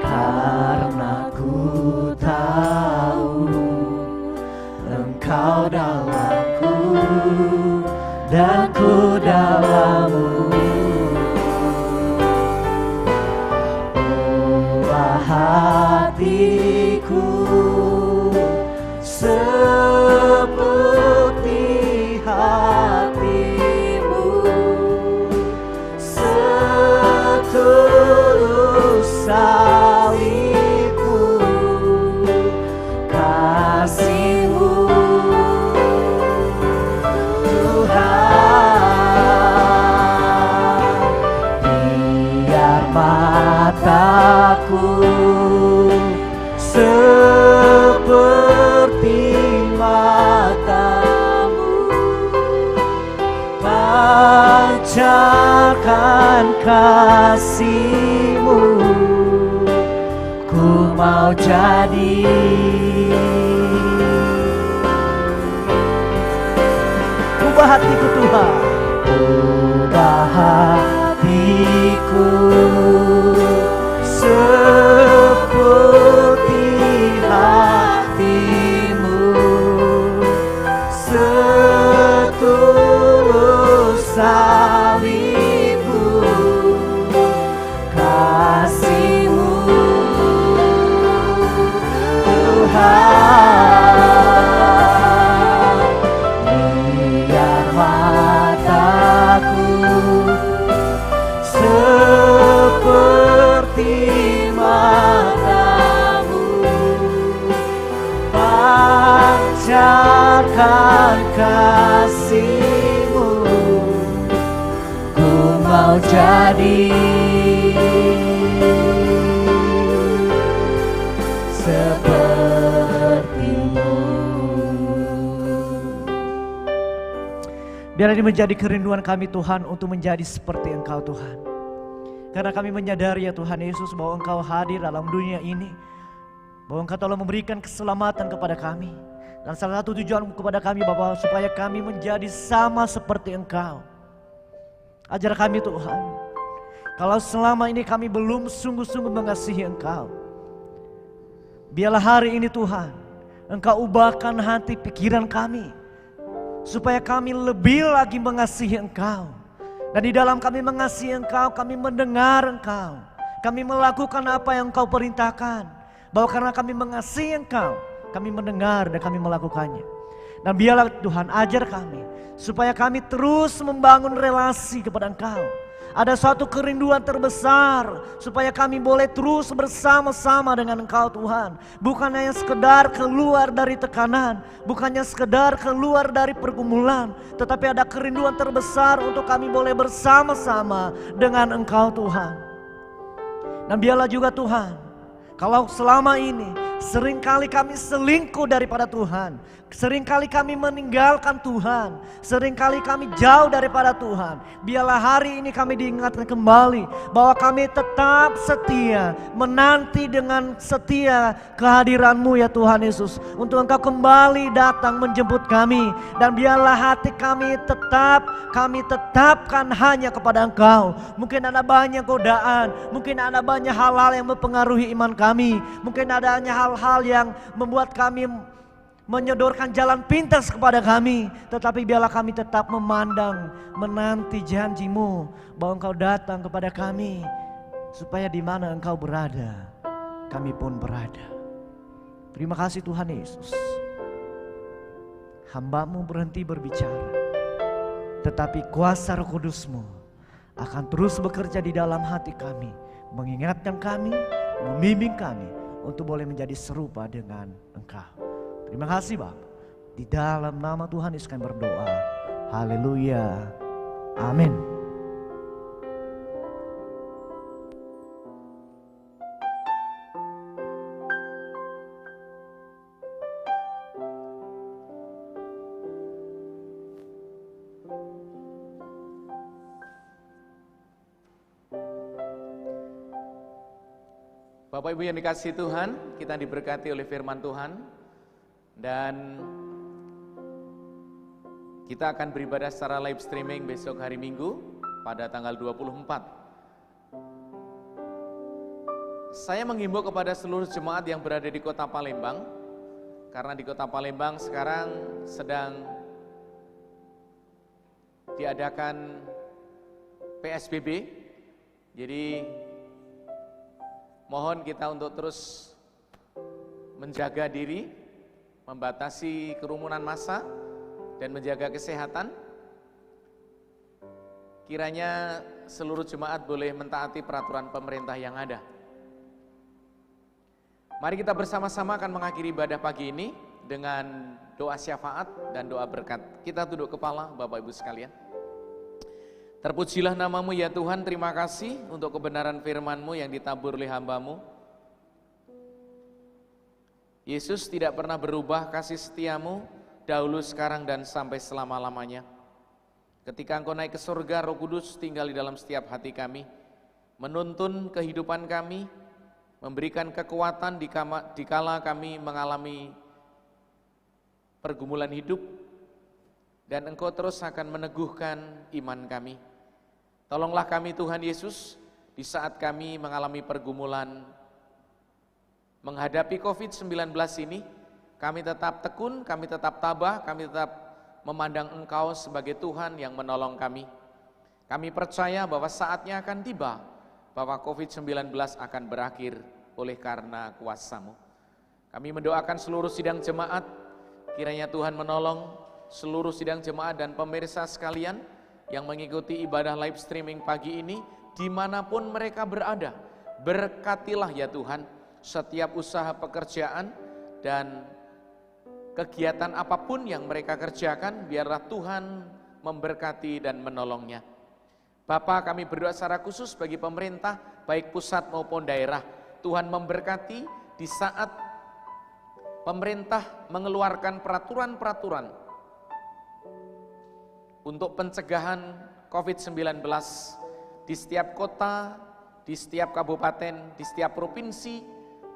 karena ku tahu Engkau dalamku dan ku dalammu. Ubah hatiku seperti hatimu, setulus salibmu, kasihmu Tuhan. Biar mataku seperti matamu, pancarkan kasih-Mu, ku mau jadi. Ubah hatiku Tuhan, ubah hatiku seperti hati-Mu, setulus salib-Mu, kasih-Mu Tuhan. besarkan kasih-Mu, ku mau jadi seperti-Mu. Biar ini menjadi kerinduan kami Tuhan untuk menjadi seperti Engkau Tuhan. Karena kami menyadari ya Tuhan Yesus bahwa Engkau hadir dalam dunia ini, bahwa Engkau telah memberikan keselamatan kepada kami. Dan salah satu tujuan kepada kami Bapa, supaya kami menjadi sama seperti Engkau. Ajar kami Tuhan, kalau selama ini kami belum sungguh-sungguh mengasihi Engkau, biarlah hari ini Tuhan, Engkau ubahkan hati pikiran kami, supaya kami lebih lagi mengasihi Engkau. Dan di dalam kami mengasihi Engkau, kami mendengar Engkau, kami melakukan apa yang Engkau perintahkan. Bahwa karena kami mengasihi Engkau, kami mendengar dan kami melakukannya. Dan biarlah Tuhan ajar kami, supaya kami terus membangun relasi kepada Engkau. Ada suatu kerinduan terbesar, supaya kami boleh terus bersama-sama dengan Engkau Tuhan. Bukan hanya sekedar keluar dari tekanan, bukannya sekedar keluar dari pergumulan, tetapi ada kerinduan terbesar untuk kami boleh bersama-sama dengan Engkau Tuhan. Dan biarlah juga Tuhan, kalau selama ini seringkali kami selingkuh daripada Tuhan, seringkali kami meninggalkan Tuhan, seringkali kami jauh daripada Tuhan, biarlah hari ini kami diingatkan kembali bahwa kami tetap setia, menanti dengan setia kehadiran-Mu ya Tuhan Yesus, untuk Engkau kembali datang menjemput kami. Dan biarlah hati kami tetapkan hanya kepada Engkau. Mungkin ada banyak godaan, mungkin ada banyak hal-hal yang mempengaruhi iman kami, mungkin ada hanya hal-hal yang membuat kami menyodorkan jalan pintas kepada kami. Tetapi biarlah kami tetap memandang, menanti janji-Mu bahwa Engkau datang kepada kami, supaya di mana Engkau berada, kami pun berada. Terima kasih Tuhan Yesus. Hamba-Mu berhenti berbicara, tetapi kuasa Roh Kudus-Mu akan terus bekerja di dalam hati kami, mengingatkan kami, membimbing kami untuk boleh menjadi serupa dengan Engkau. Terima kasih Bapa. Di dalam nama Tuhan Yesus kami berdoa. Haleluya. Amin. Bapak Ibu yang dikasihi Tuhan, kita diberkati oleh firman Tuhan. Dan kita akan beribadah secara live streaming besok hari Minggu pada tanggal 24. Saya menghimbau kepada seluruh jemaat yang berada di Kota Palembang, karena di Kota Palembang sekarang sedang diadakan PSBB. Jadi mohon kita untuk terus menjaga diri, membatasi kerumunan massa, dan menjaga kesehatan. Kiranya seluruh jemaat boleh mentaati peraturan pemerintah yang ada. Mari kita bersama-sama akan mengakhiri ibadah pagi ini dengan doa syafaat dan doa berkat. Kita tunduk kepala Bapak Ibu sekalian. Terpujilah nama-Mu ya Tuhan, terima kasih untuk kebenaran firman-Mu yang ditabur oleh hamba-Mu. Yesus tidak pernah berubah kasih setia-Mu dahulu, sekarang, dan sampai selama-lamanya. Ketika Engkau naik ke surga, Roh Kudus tinggal di dalam setiap hati kami, menuntun kehidupan kami, memberikan kekuatan dikala kami mengalami pergumulan hidup, dan Engkau terus akan meneguhkan iman kami. Tolonglah kami Tuhan Yesus, di saat kami mengalami pergumulan menghadapi COVID-19 ini, kami tetap tekun, kami tetap tabah, kami tetap memandang Engkau sebagai Tuhan yang menolong kami. Kami percaya bahwa saatnya akan tiba, bahwa COVID-19 akan berakhir oleh karena kuasa-Mu. Kami mendoakan seluruh sidang jemaat, kiranya Tuhan menolong seluruh sidang jemaat dan pemirsa sekalian yang mengikuti ibadah live streaming pagi ini, dimanapun mereka berada. Berkatilah ya Tuhan setiap usaha pekerjaan dan kegiatan apapun yang mereka kerjakan, biarlah Tuhan memberkati dan menolongnya. Bapa, kami berdoa secara khusus bagi pemerintah, baik pusat maupun daerah. Tuhan memberkati di saat pemerintah mengeluarkan peraturan-peraturan untuk pencegahan COVID-19 di setiap kota, di setiap kabupaten, di setiap provinsi,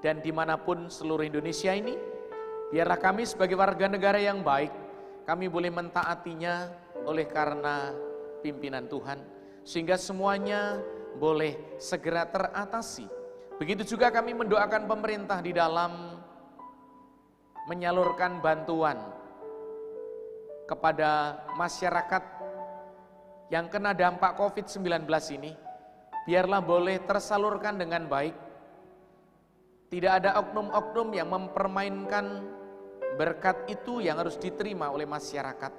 dan dimanapun seluruh Indonesia ini. Biarlah kami sebagai warga negara yang baik, kami boleh mentaatinya oleh karena pimpinan Tuhan, sehingga semuanya boleh segera teratasi. Begitu juga kami mendoakan pemerintah di dalam menyalurkan bantuan kepada masyarakat yang kena dampak COVID-19 ini, biarlah boleh tersalurkan dengan baik. Tidak ada oknum-oknum yang mempermainkan berkat itu yang harus diterima oleh masyarakat.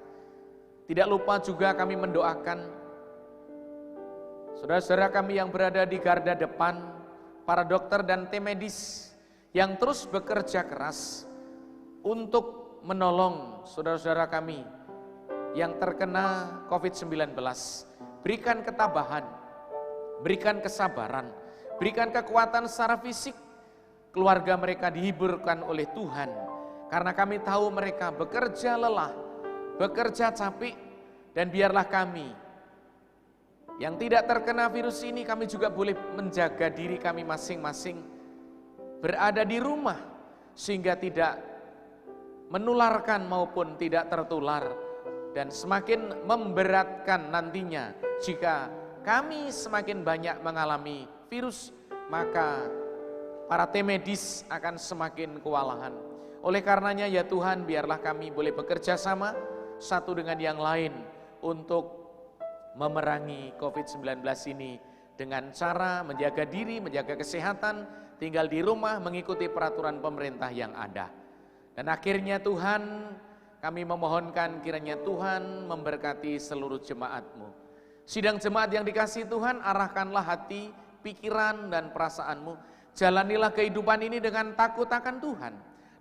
Tidak lupa juga kami mendoakan saudara-saudara kami yang berada di garda depan, para dokter dan tim medis yang terus bekerja keras untuk menolong saudara-saudara kami yang terkena COVID-19. Berikan ketabahan, berikan kesabaran, berikan kekuatan secara fisik. Keluarga mereka dihiburkan oleh Tuhan, karena kami tahu mereka bekerja lelah, bekerja capek, dan biarlah kami yang tidak terkena virus ini, kami juga boleh menjaga diri kami masing-masing, berada di rumah, sehingga tidak menularkan maupun tidak tertular, dan semakin memberatkan nantinya jika kami semakin banyak mengalami virus, maka para tim medis akan semakin kewalahan. Oleh karenanya ya Tuhan, biarlah kami boleh bekerja sama satu dengan yang lain untuk memerangi COVID-19 ini dengan cara menjaga diri, menjaga kesehatan, tinggal di rumah, mengikuti peraturan pemerintah yang ada. Dan akhirnya Tuhan, kami memohonkan kiranya Tuhan memberkati seluruh jemaat-Mu. Sidang jemaat yang dikasihi Tuhan, arahkanlah hati, pikiran, dan perasaanmu. Jalanilah kehidupan ini dengan takut akan Tuhan.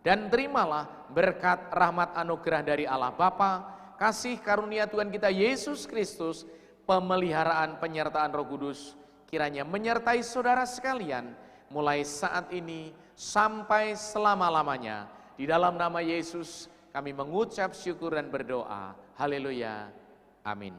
Dan terimalah berkat rahmat anugerah dari Allah Bapa, kasih karunia Tuhan kita Yesus Kristus, pemeliharaan penyertaan Roh Kudus, kiranya menyertai saudara sekalian, mulai saat ini sampai selama-lamanya. Di dalam nama Yesus kami mengucap syukur dan berdoa. Haleluya. Amin.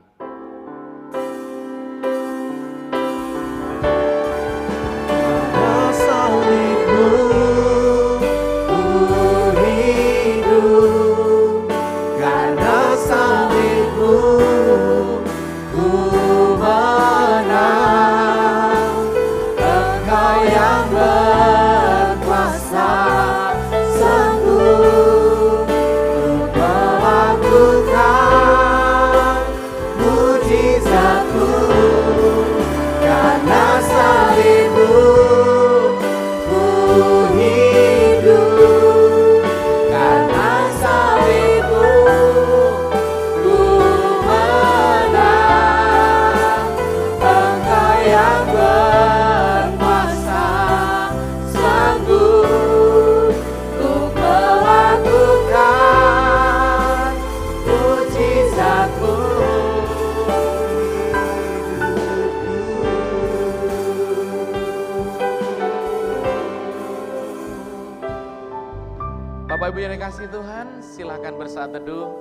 Bapak Ibu yang dikasihi Tuhan, silakan bersaat teduh.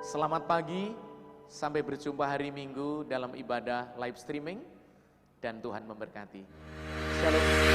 Selamat pagi, sampai berjumpa hari Minggu dalam ibadah live streaming, dan Tuhan memberkati. Shalom.